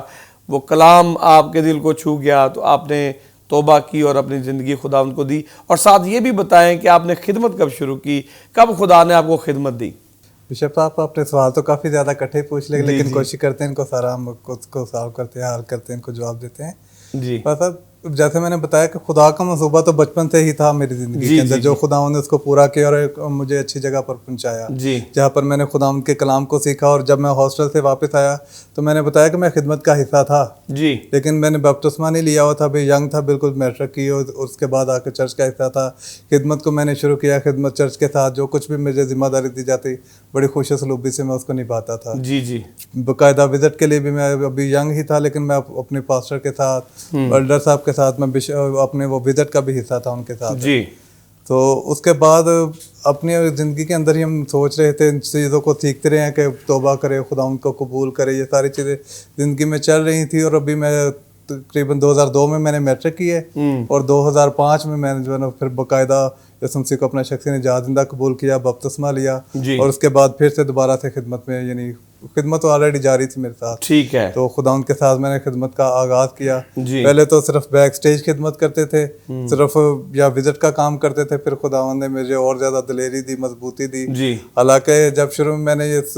वो कलाम आपके दिल को छू गया तो आपने तौबा की और अपनी ज़िंदगी खुदावंद को दी? और साथ ये भी बताएं कि आपने खिदमत कब शुरू की, कब खुदा ने आपको खिदमत दी? बिशप साहब अपने सवाल तो काफ़ी ज़्यादा कट्ठे पूछ ले, लेकिन कोशिश करते हैं इनको सारा हम को सॉल्व करते हैं, हल करते हैं, इनको जवाब देते हैं जी। बस जैसे मैंने बताया कि खुदा का मंसूबा तो बचपन से ही था मेरी ज़िंदगी के अंदर, जो खुदा ने उसको पूरा किया और एक मुझे अच्छी जगह पर पहुंचाया, जहाँ पर मैंने खुदा के कलाम को सीखा। और जब मैं हॉस्टल से वापस आया तो मैंने बताया कि मैं खिदमत का हिस्सा था जी, लेकिन मैंने बपतिस्मा नहीं लिया हुआ था, अभी यंग था, बिल्कुल मैट्रिक की, और उसके बाद आकर चर्च का हिस्सा था। खिदमत को मैंने शुरू किया, खिदमत चर्च के साथ जो कुछ भी मुझे जिम्मेदारी दी जाती बड़ी खुश सलूबी से मैं उसको निभाता था। जी जी। बाकायदा विजिट के लिए भी मैं अभी यंग ही था, लेकिन मैं अपने पास्टर के साथ, एल्डर साहब के साथ, मैं अपने वो विजिट का भी हिस्सा था उनके साथ जी। तो उसके बाद अपनी ज़िंदगी के अंदर ही हम सोच रहे थे, इन चीज़ों को सीखते रहे हैं कि तौबा करे, खुदा उनको कबूल करे, ये सारी चीज़ें ज़िंदगी में चल रही थी। और अभी मैं तकरीबन 2002 में मैंने मैट्रिक की है और 2005 में मैंने जो है ना फिर बाकायदा यसु मसीह को अपना शख्सी निजात ज़िंदा कबूल किया, बपतिस्मा लिया और उसके बाद फिर से दोबारा से खिदमत में, यानी खिदमत तो ऑलरेडी जारी थी मेरे साथ, ठीक है। तो खुदा उनके साथ मैंने खिदमत का आगाज़ किया। पहले तो सिर्फ बैक स्टेज खिदमत करते थे, सिर्फ या विजिट का काम करते थे, फिर खुदावंद ने मुझे और ज़्यादा दिलेरी दी, मजबूती दी। हालांकि जब शुरू में मैंने इस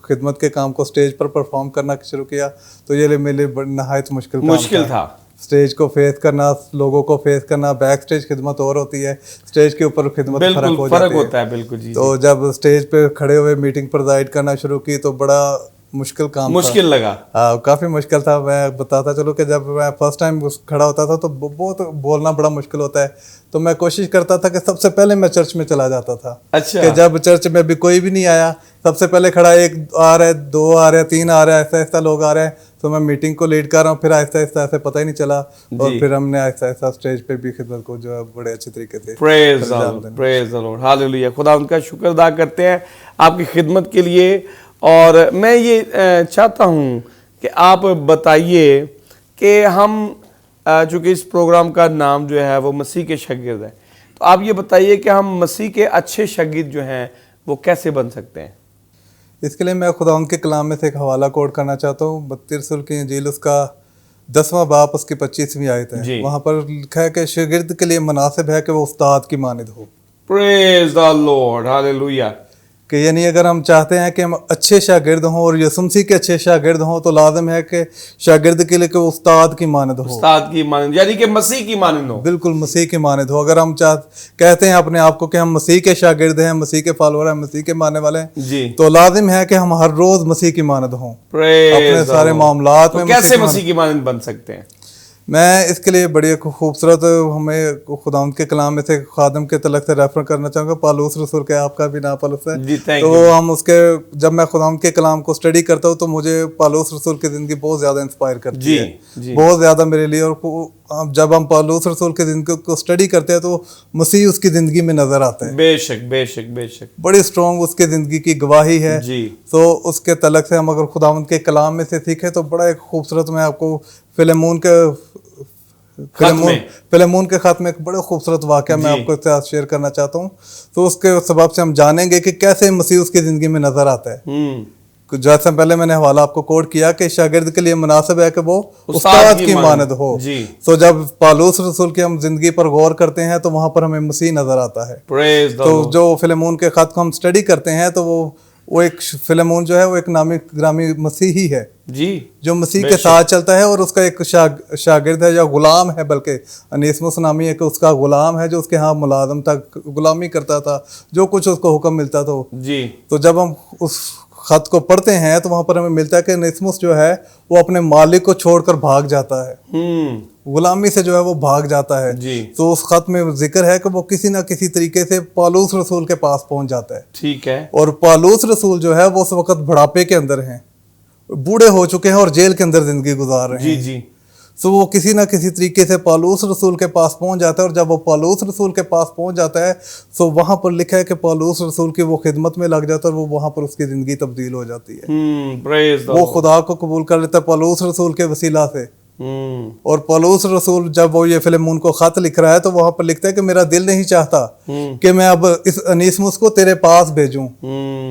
खिदमत के काम को स्टेज पर परफॉर्म करना शुरू किया तो ये मेरे लिए नहायत मुश्किल था। स्टेज को फेस करना, लोगों को फेस करना, बैक स्टेज खिदमत और होती है, स्टेज के ऊपर खिदमत फर्क होता है। बिल्कुल जी। तो जब स्टेज पे खड़े हुए मीटिंग प्रोवाइड करना शुरू की तो बड़ा मुश्किल काम लगा। काफ़ी मुश्किल था। मैं बताता चलूँ कि जब मैं फर्स्ट टाइम खड़ा होता था तो बहुत बोलना बड़ा मुश्किल होता है, तो मैं कोशिश करता था कि सबसे पहले मैं चर्च में चला जाता था। अच्छा। कि जब चर्च में भी कोई भी नहीं आया, सबसे पहले खड़ा, एक आ रहा है, दो आ रहे हैं, तीन आ रहे हैं, ऐसा ऐसा लोग आ रहे हैं, तो मैं मीटिंग को लीड कर रहा हूँ। फिर आहिस्ता आहिस्ता ऐसे पता ही नहीं चला और फिर हमने आहिस्ता आहिस्ता स्टेज पे भी खिदमत को जो है बड़े अच्छे तरीके से प्रेज द लॉर्ड, हालेलुया। खुदा उनका शुक्र अदा करते हैं आपकी खिदमत के लिए। और मैं ये चाहता हूँ कि आप बताइए कि हम चूँकि इस प्रोग्राम का नाम जो है वो मसीह के शागिर्द है, तो आप ये बताइए कि हम मसीह के अच्छे शागिर्द जो हैं वो कैसे बन सकते हैं? इसके लिए मैं खुदा उनके कलाम में से एक हवाला कोट करना चाहता हूँ। 32 रसूल की इंजील उसका 10वां बाप उसकी 25वीं आयत है। वहाँ पर लिखा है कि शागिर्द के लिए मुनासिब है कि वो उस्ताद की मानिद हो। Praise the lord, hallelujah. कि यानी अगर हम चाहते हैं कि हम अच्छे शागिर्द हों और यसु मसीह के अच्छे शागिर्द हों तो लाजम है कि शागिर्द के लिए कि उस्ताद की मानद हो। उस्ताद की मानद यानी कि मसीह की मानद हो। बिल्कुल मसीह की मानद हो। अगर हम कहते हैं अपने आप को कि हम मसीह के शागिर्द हैं, मसीह के फॉलोअर हैं, मसीह के मानने वाले हैं जी, तो लाजिम है कि हम हर रोज मसीह की मानद हों अपने सारे मामलात में। कैसे मसीह की मानद बन सकते हैं? मैं इसके लिए बड़ी खूबसूरत, हमें खुदावंद के कलाम में से खादम के तलक से रेफर करना चाहूँगा। पालूस रसूल के, आपका भी नाम पालूस है, तो हम उसके, जब मैं खुदावंद के कलाम को स्टडी करता हूँ तो मुझे पालूस रसूल की ज़िंदगी बहुत ज़्यादा इंस्पायर करती है, बहुत ज़्यादा मेरे लिए। और जब हम पालूस रसूल की ज़िंदगी को स्टडी करते हैं तो मसीह उसकी ज़िंदगी में नज़र आता है। बेशक बेशक बेशक, बड़ी स्ट्रॉन्ग उसकी ज़िंदगी की गवाही है जी। तो उसके तलक से हम अगर खुदावंद के कलाम में से सीखें तो बड़ा एक खूबसूरत, मैं आपको फिलेमोन के खत में एक बड़ा खूबसूरत वाक़या मैं आपको साथ शेयर करना चाहता हूँ। तो उसके सबब से हम जानेंगे कि कैसे मसीह उसकी ज़िंदगी में नज़र आता है। जैसे पहले मैंने हवाला आपको कोट किया कि शागिर्द के लिए मुनासिब है कि वो उस्ताद की मानद हो। तो जब पालूस रसूल की हम जिंदगी पर गौर करते हैं तो वहां पर हमें मसीह नजर आता है। तो जो फिलेमोन के खत को हम स्टडी करते हैं तो वो एक फिलेमोन जो है वो एक नामी ग्रामी मसीह ही है जी, जो मसीह के साथ चलता है और उसका एक शागिर्द है या गुलाम है, बल्कि अनीसमुस नामी एक उसका गुलाम है जो उसके यहाँ मुलाजम तक गुलामी करता था, जो कुछ उसको हुक्म मिलता था जी। तो जब हम उस खत को पढ़ते हैं तो वहां पर हमें मिलता है कि अनीसमुस जो है वो अपने मालिक को छोड़कर भाग जाता है, गुलामी से जो है वो भाग जाता है जी। तो उस खत में जिक्र है कि वो किसी ना किसी तरीके से पालूस रसूल के पास पहुंच जाता है, ठीक है। और पालूस रसूल जो है वो उस वक्त बुढ़ापे के अंदर हैं, बूढ़े हो चुके हैं और जेल के अंदर जिंदगी गुजार रहे हैं जी। तो वो किसी ना किसी तरीके से पालूस रसूल के पास पहुंच जाता है। और जब वो पालूस रसूल के पास पहुंच जाता है तो वहां पर लिखा है कि पालूस रसूल की वो खिदमत में लग जाता है और वो वहां पर उसकी जिंदगी तब्दील हो जाती है। वो खुदा को कबूल कर लेता है पालूस रसूल के वसीला से, और पौलुस रसूल जब वो ये फिलेमोन को खत लिख रहा है तो वहां पर लिखता है कि मेरा दिल नहीं चाहता कि मैं अब इस अनीसमुस को तेरे पास भेजूं,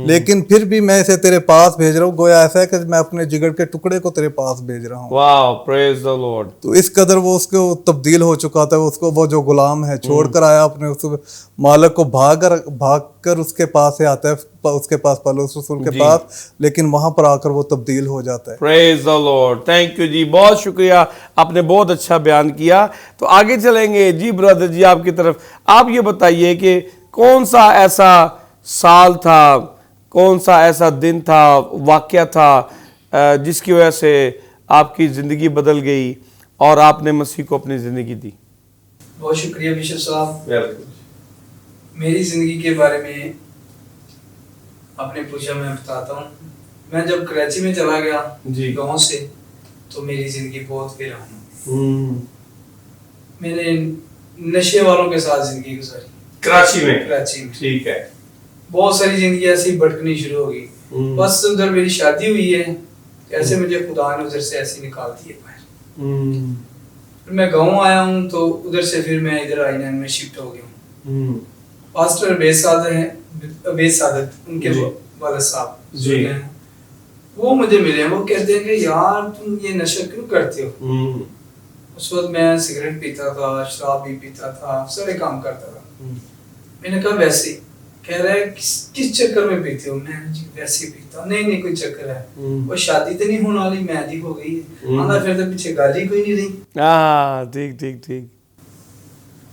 लेकिन फिर भी मैं इसे तेरे पास भेज रहा हूँ। गोया ऐसा है कि मैं अपने जिगर के टुकड़े को तेरे पास भेज रहा हूँ। वाह, प्रेज द लॉर्ड। तो इस कदर वो उसको तब्दील हो चुका था। उसको वो जो गुलाम है छोड़कर आया अपने उस मालिक को, भाग कर उसके पास से आता है, उसके पास पौलुस रसूल के पास, लेकिन वहां पर आकर वो तब्दील हो जाता है। Praise the lord, thank you जी, बहुत शुक्रिया, आपने बहुत अच्छा बयान किया। तो आगे चलेंगे जी ब्रदर जी आपकी तरफ। आप ये बताइए कि कौन सा ऐसा साल था, कौन सा ऐसा दिन था, वाकया था जिसकी वजह से आपकी ज़िंदगी बदल गई और आपने मसीह को अपनी ज़िंदगी दी? बहुत शुक्रिया बिशप साहब। मेरी ज़िंदगी के बारे में आपने पूछा, मैं बताता हूँ। मैं जब कराची में चला गया गांव से, तो मेरी ज़िंदगी बहुत वीरान। मैंने नशे वालों के साथ ज़िंदगी गुजारी कराची में। ठीक है। बहुत सारी ज़िंदगी ऐसी भटकनी शुरू हो गई। बस उधर मेरी शादी हुई है, ऐसे मुझे खुदा ने उधर से ऐसे निकाल दिए बाहर। फिर मैं गाँव आया हूँ, तो उधर से फिर मैं इधर आई में शिफ्ट हो गया हूँ। पास्टर अबेद सादत उनके वाले साहब जो हैं, वो मुझे मिले। वो कहते हैं कि यार तुम ये नशा क्यों करते हो? उस वक्त मैं सिगरेट पीता था, शराब भी पीता था, सारे काम करता था। मैंने कहा वैसे? कह रहा है किस चक्कर में पीते हो? मैं जी वैसे ही पीता। नहीं कोई चक्कर है, वो शादी तो नहीं होने वाली, मेहंदी हो गई है, आना फिर तो पीछे गाली कोई नहीं रही। ठीक।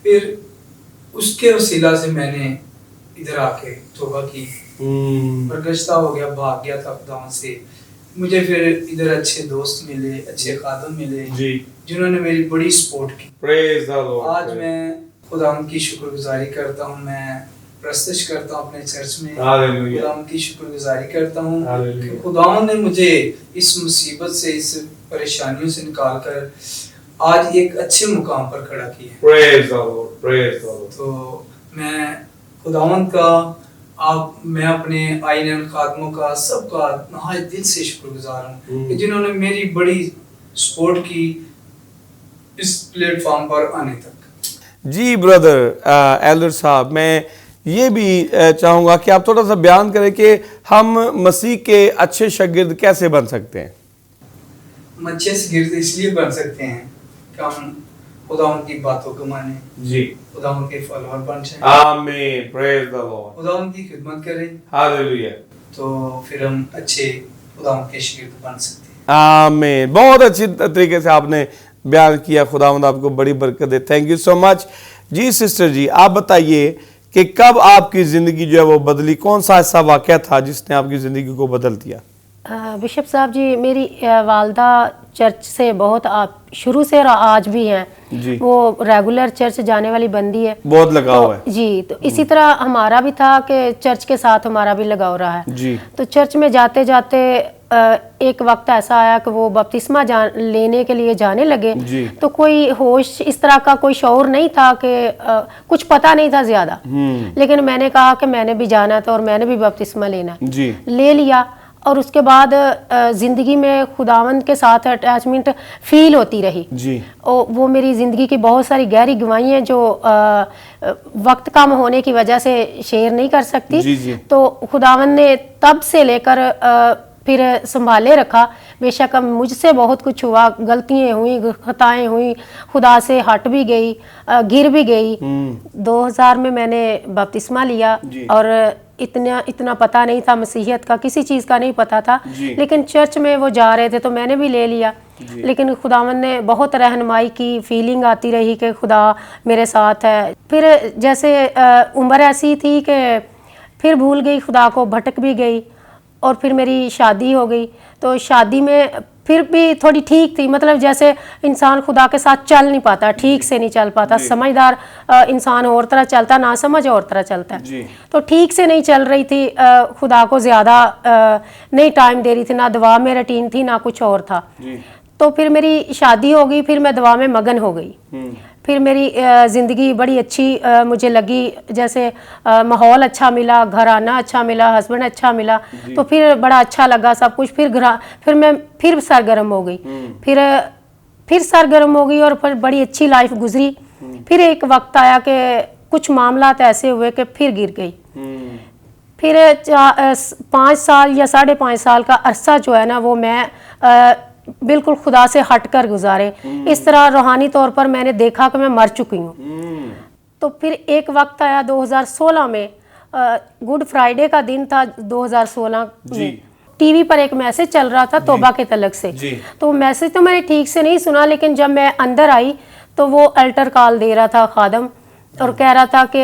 फिर उसके वसीला से मैंने इधर आके तौबा की, बरगश्ता हो गया, भाग गया था खुदा से। मुझे फिर इधर अच्छे दोस्त मिले, अच्छे खादम मिले जिन्होंने मेरी बड़ी सपोर्ट की। Praise the Lord. आज मैं खुदा की शुक्रगुजारी करता हूँ। मैं प्रस्तुत करता हूँ अपने चर्च में, खुदा की शुक्रगुजारी करता हूँ कि खुदा ने मुझे इस मुसीबत से, इस परेशानियों से निकाल कर आज एक अच्छे मुकाम पर खड़ा किया। Praise the Lord, praise the Lord. तो मैं खुदावंद का, मैं अपने आईनन खादमों का, सबका नहायत दिल से शुक्रगुजार हूँ कि जिन्होंने मेरी बड़ी सपोर्ट की इस प्लेटफॉर्म पर आने तक। जी ब्रदर एल्डर साहब, मैं ये भी चाहूँगा कि आप थोड़ा सा बयान करें कि हम मसीह के अच्छे शागिर्द कैसे बन सकते हैं? हम अच्छे शागिर्द इसलिए बन सकते हैं कि हम खुदा की बातों को माने, जी, खुदा के फॉलोअर बन जाएं। आमीन, प्रेज द लॉर्ड। खुदा की खिदमत करें, हालेलुया। तो फिर हम अच्छे खुदा के शागिर्द बन सकते हैं। आमीन। बहुत अच्छी तरीके से आपने बयान किया, खुदावंद आपको बड़ी बरकत दे। Thank you so much. जी सिस्टर जी, आप बताइए कि कब आपकी ज़िंदगी जो है वो बदली? कौन सा ऐसा वाक़या था जिसने आपकी ज़िंदगी को बदल दिया? बिशप साहब जी, मेरी वालदा चर्च से बहुत शुरू से और आज भी हैं जी। वो रेगुलर चर्च जाने वाली बंदी है, बहुत लगाव तो, है जी। तो इसी तरह हमारा भी था कि चर्च के साथ हमारा भी लगाव रहा है जी। तो चर्च में जाते जाते एक वक्त ऐसा आया कि वो बपतिस्मा लेने के लिए जाने लगे जी। तो कोई होश इस तरह का कोई शऊर नहीं था कि कुछ पता नहीं था ज़्यादा, लेकिन मैंने कहा कि मैंने भी जाना था और मैंने भी बपतिस्मा लेना जी। ले लिया। और उसके बाद ज़िंदगी में खुदावंद के साथ अटैचमेंट फील होती रही जी। और वो मेरी ज़िंदगी की बहुत सारी गहरी गवाहियाँ जो वक्त कम होने की वजह से शेयर नहीं कर सकती जी जी। तो खुदावंद ने तब से लेकर फिर संभाले रखा। बेशक मुझसे बहुत कुछ हुआ, गलतियाँ हुई, खताएं हुई, खुदा से हट भी गई, गिर भी गई। 2000 में मैंने बपतिस्मा लिया और इतना पता नहीं था मसीहियत का, किसी चीज़ का नहीं पता था, लेकिन चर्च में वो जा रहे थे तो मैंने भी ले लिया। लेकिन खुदावंद ने बहुत रहनुमाई की, फीलिंग आती रही कि खुदा मेरे साथ है। फिर जैसे उम्र ऐसी थी कि फिर भूल गई खुदा को, भटक भी गई और फिर मेरी शादी हो गई। तो शादी में फिर भी थोड़ी ठीक थी, मतलब जैसे इंसान खुदा के साथ चल नहीं पाता, ठीक से नहीं चल पाता। समझदार इंसान और तरह चलता, ना समझ और तरह चलता है। तो ठीक से नहीं चल रही थी, खुदा को ज़्यादा नहीं टाइम दे रही थी, ना दुआ में रूटीन थी ना कुछ और था। तो फिर मेरी शादी हो गई, फिर मैं दुआ में मगन हो गई। फिर मेरी ज़िंदगी बड़ी अच्छी मुझे लगी, जैसे माहौल अच्छा मिला, घराना अच्छा मिला, हस्बैंड अच्छा मिला, तो फिर बड़ा अच्छा लगा सब कुछ। फिर मैं फिर सरगर्म हो गई। फिर फिर सरगर्म हो गई और फिर बड़ी अच्छी लाइफ गुजरी। फिर एक वक्त आया कि कुछ मामलात ऐसे हुए कि फिर गिर गई। फिर 5 साल या 5.5 साल का अरसा जो है ना वो मैं बिल्कुल खुदा से हटकर गुजारे। इस तरह रूहानी तौर पर मैंने देखा कि मैं मर चुकी हूँ। तो फिर एक वक्त आया 2016 में, गुड फ्राइडे का दिन था 2016 में, टीवी पर एक मैसेज चल रहा था तौबा के तलक से। तो मैसेज तो मैंने ठीक से नहीं सुना, लेकिन जब मैं अंदर आई तो वो अल्टर कॉल दे रहा था खादम और कह रहा था कि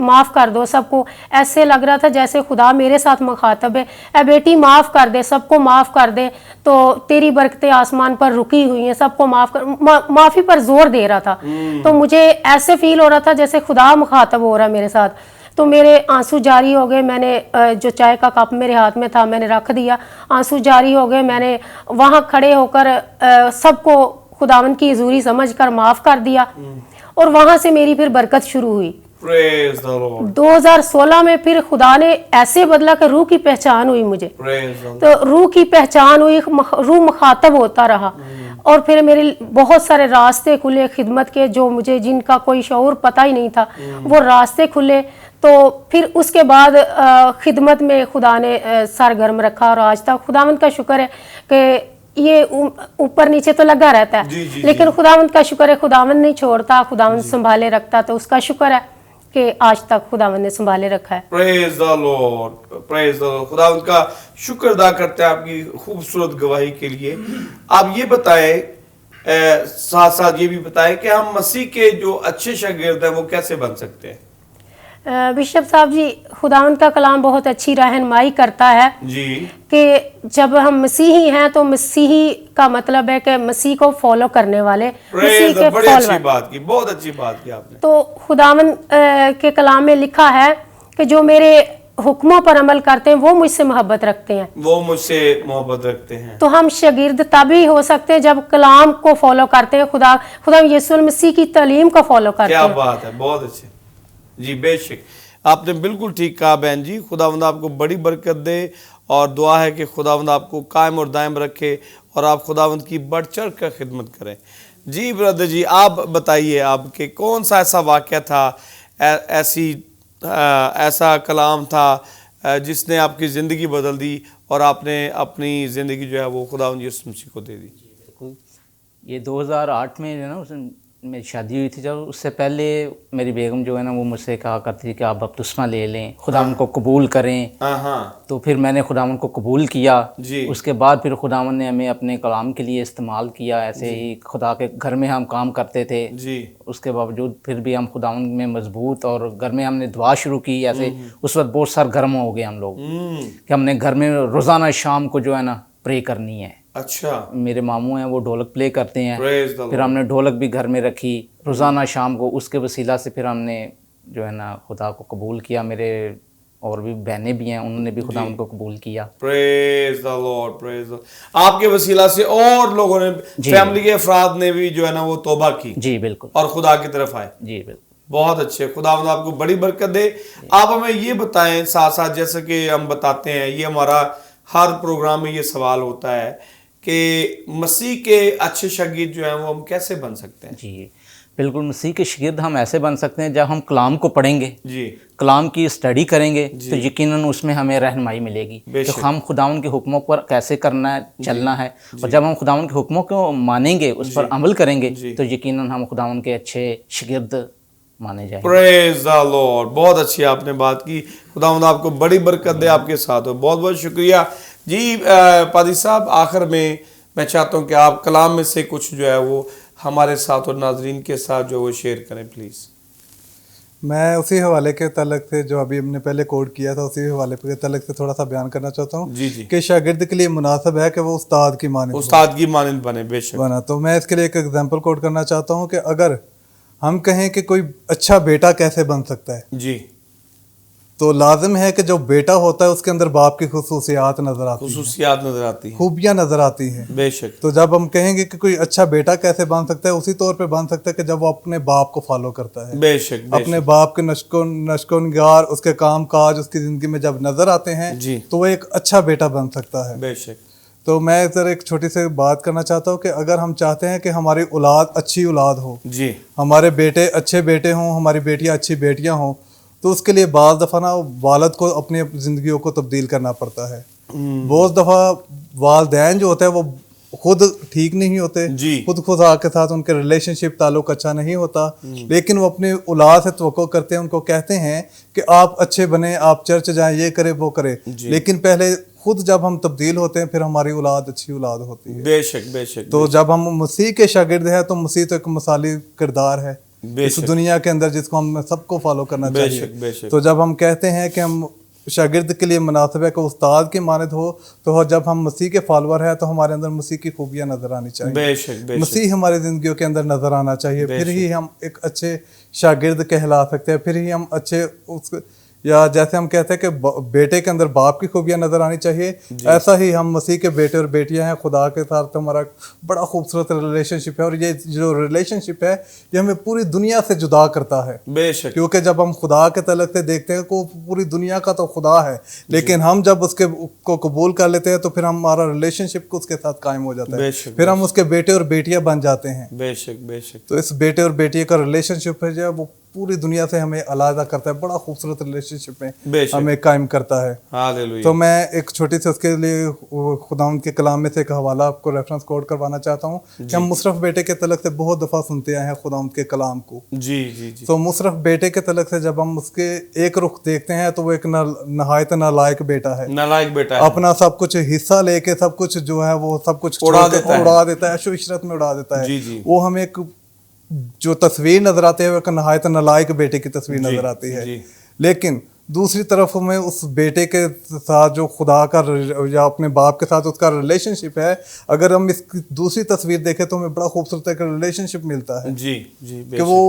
माफ़ कर दो सबको। ऐसे लग रहा था जैसे खुदा मेरे साथ मुखातब है, ए बेटी माफ़ कर दे, सबको माफ़ कर दे, तो तेरी बरकतें आसमान पर रुकी हुई हैं, सबको माफ़ कर। माफ़ी पर जोर दे रहा था। तो मुझे ऐसे फील हो रहा था जैसे खुदा मुखातब हो रहा है मेरे साथ। तो मेरे आंसू जारी हो गए। मैंने जो चाय का कप मेरे हाथ में था मैंने रख दिया, आंसू जारी हो गए। मैंने वहाँ खड़े होकर सबको खुदावन की हजूरी समझ कर माफ़ कर दिया और वहां से मेरी फिर बरकत शुरू हुई। Praise the Lord. 2016 में फिर खुदा ने ऐसे बदला कि रूह की पहचान हुई मुझे। तो रूह की पहचान हुई, रूह मुखातब होता रहा और फिर मेरे बहुत सारे रास्ते खुले खिदमत के, जो मुझे जिनका कोई शऊर पता ही नहीं था, वो रास्ते खुले। तो फिर उसके बाद खिदमत में खुदा ने सरगर्म रखा और आज तक खुदावंद का शुक्र है कि ये ऊपर नीचे तो लगा रहता है, लेकिन खुदावंद का शुक्र है, खुदावंद नहीं छोड़ता, खुदावंद संभाले रखता। तो उसका शुक्र है कि आज तक खुदावंद ने संभाले रखा है। Praise the Lord, praise the Lord. खुदावंद का शुक्र अदा करते हैं आपकी खूबसूरत गवाही के लिए। आप ये बताएं, साथ साथ ये भी बताएं कि हम मसीह के जो अच्छे शागिर्द हैं वो कैसे बन सकते हैं। बिशप साहब जी, खुदावंद का कलाम बहुत अच्छी रहनुमाई करता है जी कि जब हम मसीही हैं तो मसीही का मतलब है कि मसीह को फॉलो करने वाले, मसीह के बड़ी अच्छी फॉलोअर। बात की, बहुत अच्छी बात की आपने। तो खुदावंद के कलाम में लिखा है कि जो मेरे हुक्मों पर अमल करते हैं वो मुझसे मोहब्बत रखते हैं। वो मुझसे मोहब्बत रखते हैं। तो हम शागिर्द तभी हो सकते हैं जब कलाम को फॉलो करते हैं, खुदा यीशु मसीह की तालीम को फॉलो करते क्या हैं। बात है, बहुत अच्छे जी। बेशक आपने बिल्कुल ठीक कहा बहन जी। खुदावंद आपको बड़ी बरकत दे और दुआ है कि खुदावंद आपको कायम और दायम रखे और आप खुदावंद की बढ़ चढ़ कर खिदमत करें। जी ब्रदर जी, आप बताइए आपके कौन सा ऐसा वाक़या था, ऐसा कलाम था जिसने आपकी ज़िंदगी बदल दी और आपने अपनी ज़िंदगी जो है वो खुदावंद यीशु मसीह को दे दी। बिल्कुल, ये 2008 में जो है ना मेरी शादी हुई थी। जब उससे पहले मेरी बेगम जो है ना वो मुझसे कहा करती थी कि आप बपतिस्मा ले लें, खुदावन को कबूल करें। तो फिर मैंने खुदावन को कबूल किया। उसके बाद फिर खुदावन ने हमें अपने कलाम के लिए इस्तेमाल किया। ऐसे ही खुदा के घर में हम काम करते थे जी। उसके बावजूद फिर भी हम खुदावन में मजबूत, और घर में हमने दुआ शुरू की। ऐसे उस वक्त बहुत सरगर्म हो गए हम लोग कि हमने घर में रोज़ाना शाम को जो है ना प्रे करनी है। अच्छा, मेरे मामू हैं वो ढोलक प्ले करते हैं, फिर हमने ढोलक भी घर में रखी रोज़ाना शाम को। उसके वसीला से फिर हमने जो है ना खुदा को कबूल किया। मेरे और भी बहनें भी हैं, उन्होंने भी खुदा उनको कबूल किया। Praise the Lord, praise the. आपके वसीला से और लोगों ने, फैमिली के अफराद ने भी जो है ना वो तौबा की। जी बिल्कुल, और खुदा की तरफ आए। जी बिल्कुल, बहुत अच्छे। खुदा आपको बड़ी बरकत दे। आप हमें ये बताएं साथ साथ, जैसे कि हम बताते हैं, ये हमारा हर प्रोग्राम में ये सवाल होता है कि मसीह के अच्छे शागिर्द जो हैं वो हम कैसे बन सकते हैं। जी बिल्कुल, मसीह के शागिर्द हम ऐसे बन सकते हैं जब हम कलाम को पढ़ेंगे जी, कलाम की स्टडी करेंगे तो यकीनन उसमें हमें रहनुमाई मिलेगी कि हम खुदावन के हुक्मों पर कैसे करना है, चलना है। और जब हम खुदावन के हुक्मों को मानेंगे, उस पर अमल करेंगे, तो यकीनन हम खुदावन के अच्छे शागिर्द माने जाएंगे। प्रेज द लॉर्ड, बहुत अच्छी आपने बात की। खुदावंद आपको बड़ी बरकत दे, आपके साथ हो। बहुत बहुत शुक्रिया जी। पादी साहब, आखिर में मैं चाहता हूँ कि आप कलाम में से कुछ जो है वो हमारे साथ और नाजरीन के साथ जो वो शेयर करें प्लीज़। मैं उसी हवाले के तलक से जो अभी हमने पहले कोड किया था, उसी हवाले के तलक से थोड़ा सा बयान करना चाहता हूँ जी जी। कि शागिर्द के लिए मुनासिब है कि वो उस्ताद की मानिंद बने, बेशक बना। तो मैं इसके लिए एक एग्जांपल कोड करना चाहता हूँ कि अगर हम कहें कि कोई अच्छा बेटा कैसे बन सकता है जी, तो लाजिम है कि जो बेटा होता है उसके अंदर बाप की खुसूसियात नजर आती है, खूबियां नजर आती हैं, बेशक। तो जब हम कहेंगे कि कोई अच्छा बेटा कैसे बन सकता है, उसी तौर पे बन सकता है कि जब वो अपने बाप को फॉलो करता है, बेशक, अपने बाप के नश्को निगार, उसके काम काज, उसकी जिंदगी में जब नजर आते हैं तो वो एक अच्छा बेटा बन सकता है, बेशक। तो मैं इधर एक छोटी सी बात करना चाहता हूँ कि अगर हम चाहते हैं कि हमारी औलाद अच्छी औलाद हो, जी, हमारे बेटे अच्छे बेटे हों, हमारी बेटियां अच्छी बेटियां हों, तो उसके लिए बाज़ दफ़ा ना वालिद को अपनी ज़िंदगियों को तब्दील करना पड़ता है। बहुत दफ़ा वालिदैन जो होते हैं वो खुद ठीक नहीं होते, खुद खुदा के साथ उनके रिलेशनशिप ताल्लुक अच्छा नहीं होता, लेकिन वो अपनी औलाद से तवक्को करते हैं, उनको कहते हैं कि आप अच्छे बने, आप चर्च जाएं, ये करे वो करे, लेकिन पहले खुद जब हम तब्दील होते हैं फिर हमारी औलाद अच्छी औलाद होती है। बेशक बेशक। तो जब हम मसीह के शागिर्द हैं तो मसीह तो एक मिसाली किरदार है इस दुनिया के अंदर जिसको हम सबको फॉलो करना चाहिए। तो जब हम कहते हैं कि हम शागिर्द के लिए मुनासिब है कि उस्ताद की मानद हो, तो जब हम मसीह के फॉलोअर हैं तो हमारे अंदर मसीह की खूबियां नजर आनी चाहिए। बेशक। मसीह हमारी जिंदगियों के अंदर नजर आना चाहिए, फिर ही हम एक अच्छे शागिर्द कहला सकते हैं, फिर ही हम अच्छे या जैसे हम कहते हैं कि बेटे के अंदर बाप की खूबियां नजर आनी चाहिए, ऐसा ही हम मसीह के बेटे और बेटियां हैं। खुदा के साथ हमारा बड़ा खूबसूरत रिलेशनशिप है और ये जो रिलेशनशिप है ये हमें पूरी दुनिया से जुदा करता है। बेशक। क्योंकि जब हम खुदा के तलक से देखते हैं को पूरी दुनिया का तो खुदा है, लेकिन हम जब उसके को कबूल कर लेते हैं तो फिर हमारा रिलेशनशिप उसके साथ कायम हो जाता है, फिर हम उसके बेटे और बेटियां बन जाते हैं। बेशक बेशक। तो इस बेटे और बेटिया का रिलेशनशिप है जो वो पूरी दुनिया से हमें अलग करता है, बड़ा खूबसूरत रिलेशनशिप में हमें कायम करता है। हालेलुया। तो मैं एक छोटी सी उसके लिए खुदावंद के कलाम में से एक हवाला आपको रेफरेंस कोट करवाना चाहता हूँ कि हम मुशरफ बेटे के तलक से बहुत दफ़ा सुनते आए हैं खुदावंद के कलाम को। जी जी जी। तो मुशरफ बेटे के तलक से जब हम उसके एक रुख देखते हैं तो वो एक नहायत नालायक बेटा है, नालायक बेटा है। अपना सब कुछ हिस्सा लेके सब कुछ जो है वो सब कुछ उड़ा देता है, ऐशो इशरत में उड़ा देता है। जी जी। वो हमें एक जो तस्वीर नजर आती है वो एक नहायत नालायक बेटे की तस्वीर नजर आती है, लेकिन दूसरी तरफ हमें उस बेटे के साथ जो खुदा का या अपने बाप के साथ उसका रिलेशनशिप है, अगर हम इसकी दूसरी तस्वीर देखें तो हमें बड़ा खूबसूरत एक रिलेशनशिप मिलता है। जी जी। कि वो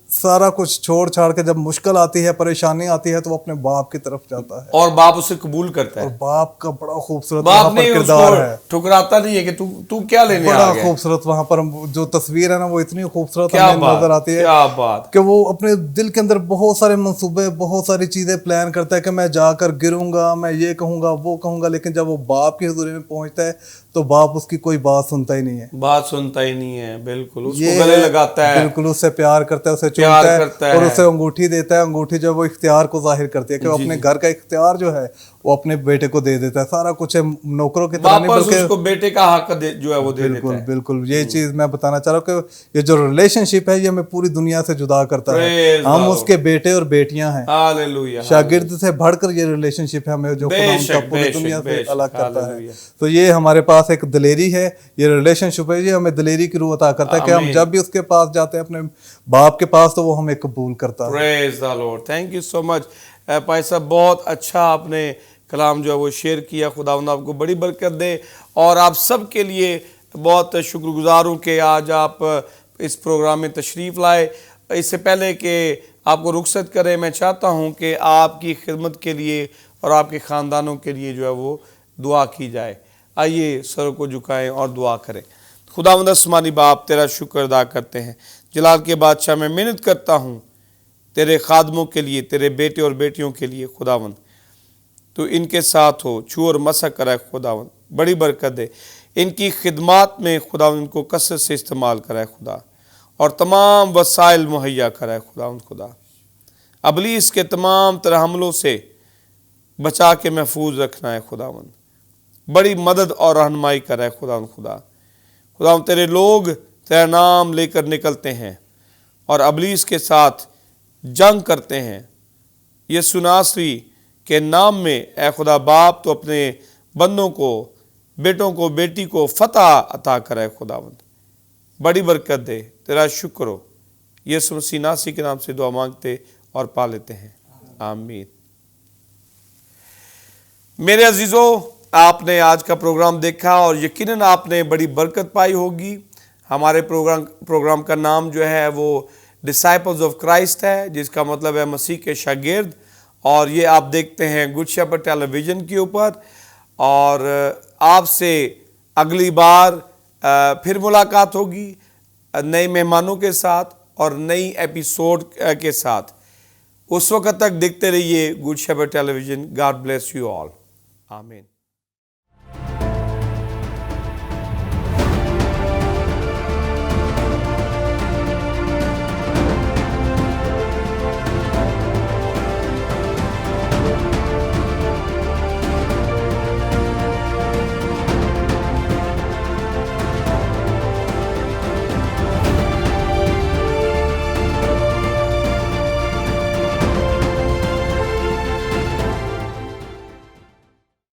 सारा कुछ छोड़ छाड़ के जब मुश्किल आती है, परेशानी आती है, तो वो अपने बाप की तरफ जाता है और बाप उसे कबूल करता है। और बाप का बड़ा खूबसूरत बाप ने किरदार है, ठुकराता नहीं है कि तू क्या लेने आ बड़ा गया। खूबसूरत वहां पर जो तस्वीर है ना वो इतनी खूबसूरत नजर आती है। क्या बात कि वो अपने दिल के अंदर बहुत सारे मंसूबे, बहुत सारी चीजें प्लान करता है कि मैं जाकर गिरूंगा, मैं ये कहूंगा वो कहूंगा, लेकिन जब वो बाप की हुजूरी में पहुंचता है तो बाप उसकी कोई बात सुनता ही नहीं है, बात सुनता ही नहीं है। बिल्कुल उसको गले लगाता है, बिल्कुल उससे प्यार करता है, उसे चूमता है और उसे अंगूठी देता है। अंगूठी जब वो इख्तियार को जाहिर करती है कि वो अपने घर का इख्तियार जो है वो अपने बेटे को दे देता है, सारा कुछ नौकरों की तरह नहीं बल्कि उसको बेटे का हक जो है वो दे देता है। बिल्कुल ये चीज मैं बताना चाह रहा हूँ कि ये जो रिलेशनशिप है ये हमें पूरी दुनिया से जुदा करता है। हम उसके बेटे और बेटियां हैं। हालेलुया। शागिर्द से बढ़कर ये रिलेशनशिप है हमें जो खुदा पूरी दुनिया से अलग करता है। तो ये हमारे पास एक दिलेरी है, ये रिलेशनशिप है, ये हमें दिलेरी की रूह अता करता है कि हम जब भी उसके पास जाते हैं अपने बाप के पास तो वो हमें कबूल करता है। Praise the lord. Thank you so much भाई साहब, बहुत अच्छा आपने कलाम जो है वो शेयर किया। खुदावंद आपको बड़ी बरकत दे और आप सब के लिए बहुत शुक्रगुजार हूँ कि आज आप इस प्रोग्राम में तशरीफ़ लाए। इससे पहले कि आपको रुखसत करें, मैं चाहता हूँ कि आपकी खिदमत के लिए और आपके ख़ानदानों के लिए जो है वो दुआ की जाए। आइए सरों को झुकाएं और दुआ करें। खुदावंद आसमानी बाप, तेरा शुक्र अदा करते हैं। जलाल के बादशाह, मैं मेहनत करता हूँ तेरे खादमों के लिए, तेरे बेटे और बेटियों के लिए। खुदावंद तो इनके साथ हो, छू और मसा कराए खुदावंद, बड़ी बरकत दे इनकी खिदमात में। खुदावंद इनको कसरत से इस्तेमाल कराए खुदा, और तमाम वसाइल मुहैया कराए खुदावंद। खुदा अबलीस के तमाम तरह हमलों से बचा के महफूज रखना है खुदावंद, बड़ी मदद और रहनुमाई कराए खुदावंद। खुदावंद तेरे लोग तेरा नाम लेकर निकलते हैं और अबलीस के साथ जंग करते हैं। यीशु नासरी के नाम में ए खुदा बाप तो अपने बंदों को, बेटों को, बेटी को फतह अता करे खुदावंद, बड़ी बरकत दे। तेरा शुक्र हो। यीशु मसीह नासरी के नाम से दुआ मांगते और पा लेते हैं, आमीन। मेरे अजीज़ों, आपने आज का प्रोग्राम देखा और यकीनन आपने बड़ी बरकत पाई होगी। हमारे प्रोग्राम का नाम जो है वो डिसाइपल्स ऑफ क्राइस्ट है, जिसका मतलब है मसीह के शागिर्द, और ये आप देखते हैं गुड शेपर्ड टेलीविज़न के ऊपर। और आपसे अगली बार फिर मुलाकात होगी नए मेहमानों के साथ और नई एपिसोड के साथ। उस वक्त तक देखते रहिए Good Shepherd Television. God bless you all, आमीन।